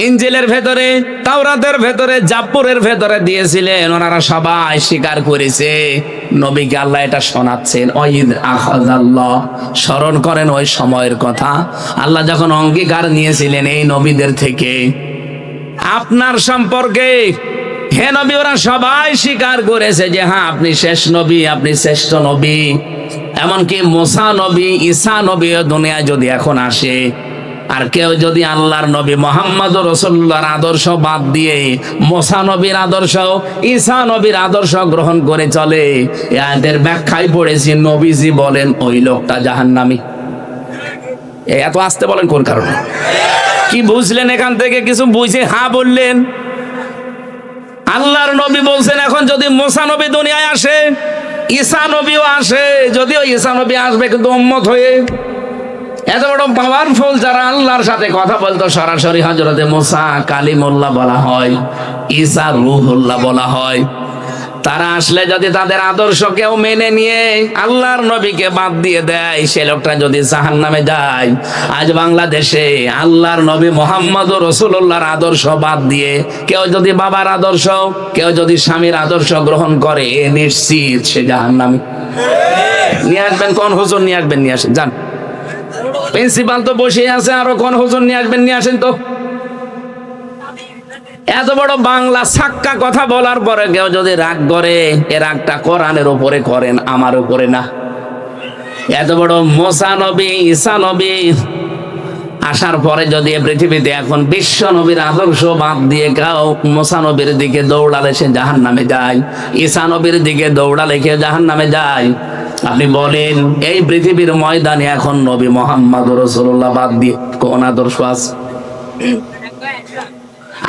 ইনজিলের ভেতরে, তাওরাতের ভেতরে, জাবুরের ভেতরে দিয়েছিলেন। ওনারা সবাই স্বীকার করেছে। নবীকে আল্লাহ এটা শোনাচ্ছেন। ওয়াইদ আখাযাল্লাহ, স্মরণ করেন ওই সময়ের কথা, আল্লাহ যখন অঙ্গীকার নিয়েছিলেন এই নবীদের থেকে আপনার সম্পর্কে। হে নবী, ওরা সবাই স্বীকার করেছে যে হ্যাঁ আপনি শেষ নবী, আপনি শ্রেষ্ঠ নবী। এমনকি মুসা নবী, ঈসা নবী দুনিয়ায় যদি এখন আসে, আর কেউ যদি আল্লাহর নবী মুহাম্মদ রাসূলুল্লাহর আদর্শ বাদ দিয়ে মুসা নবীর আদর্শ, ঈসা নবীর আদর্শ গ্রহণ করে চলে, এদের ব্যাখ্যায় পড়েছি নবীজি বলেন ওই লোকটা জাহান্নামী। এত আসতে বলেন কোন কারণে? কি বুঝলেন এখান থেকে? কিছু বুঝে হ্যাঁ বললেন। আল্লাহর নবী বলছেন এখন যদি মুসা নবী দুনিয়ায় আসে, ঈসা নবীও আসে, যদিও ঈসা নবী আসবে কিন্তু উম্মত হয়ে। এত বড় পাওয়ারফুল যারা আল্লাহর সাথে কথা বলতো সরাসরি, হযরতে মুসা কালিমুল্লাহ বলা হয়, ঈসা রূহুল্লাহ বলা হয়। তারা আসলে যদি তাদের আদর্শ কেউ মেনে নিয়ে আল্লাহর নবীকে বাদ দিয়ে দেয়, সে লোকটা যদি জাহান্নামে যায়। আজ বাংলাদেশে আল্লাহর নবী মুহাম্মদ রাসূলুল্লাহর আদর্শ বাদ দিয়ে কেউ যদি বাবার আদর্শ, কেউ যদি স্বামীর আদর্শ গ্রহণ করে, নিশ্চিত সে জাহান্নামী। নিয়ে আসবেন কোন হুজুর? নিয়ে আসবেন, নিয়ে আসেন, যান। প্রিন্সিপাল তো বসে আছে, আরো কোন হুজুর নিয়ে আসবেন? নিয়ে আসেন তো। এত বড় বাংলা সাক্কা কথা বলার পরে কেউ যদি রাগ করে, এ রাগটা কোরআনের উপরে করেন, আমার উপরে না। এত বড় মুসা নবী, ঈসা নবী আসার পরে যদি পৃথিবীতে এখন বিশ্ব নবীর আদর্শ বাদ দিয়ে কেউ মুসা নবীর দিকে দৌড়ালে সে জাহান্নামে যায়, ঈসা নবীর দিকে দৌড়ালে কেউ জাহান্নামে যায়। আপনি বলেন এই পৃথিবীর ময়দানে এখন নবী মুহাম্মদ রাসূলুল্লাহ বাদ দিয়ে কোন আদর্শ আছে?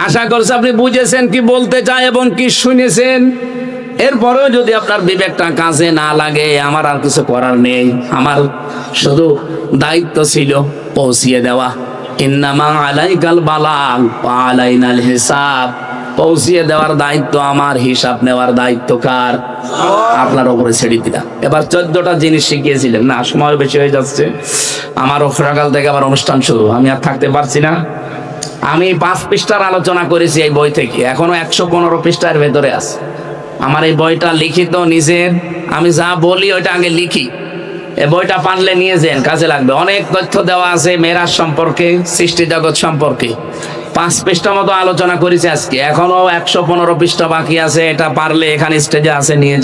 আশা করছি আপনি বুঝেছেন কি বলতে চায় এবং কি শুনেছেন। এরপরেও যদি আপনার বিবেকটা কাজে না লাগে, আমার আর কিছু করার নেই। আমার শুধু দায়িত্ব ছিল পৌঁছিয়ে দেওয়া। ইন্নামা আলাইকাল বালাগ ওয়া আলাইনাল হিসাব। পৌঁছিয়ে দেওয়ার দায়িত্ব আমার, হিসাব নেওয়ার দায়িত্ব কার? আপনার উপরে ছেড়ে দিলাম। এবার 14টা জিনিস শিখিয়েছিলেন না, সময় বেশি হয়ে যাচ্ছে। আমারও সকাল থেকে আবার অনুষ্ঠান শুরু, আমি আর থাকতে পারছি না। আমি 5 পৃষ্ঠার আলোচনা করেছি এই বই থেকে, এখনো 115 পৃষ্ঠার ভেতরে আছে। আমার এই বইটা লিখিত নিজের, আমি যা বলি ওইটা আগে লিখি। এই বইটা পারলে নিয়ে যান, কাজে লাগবে। অনেক তথ্য দেওয়া আছে মেরাজ সম্পর্কে, সৃষ্টি জগৎ সম্পর্কে। 5 পৃষ্ঠা মতো আলোচনা করেছি আজকে, এখনো 115 পৃষ্ঠা বাকি আছে। এটা পারলে এখানে স্টেজে আছে নিয়ে যে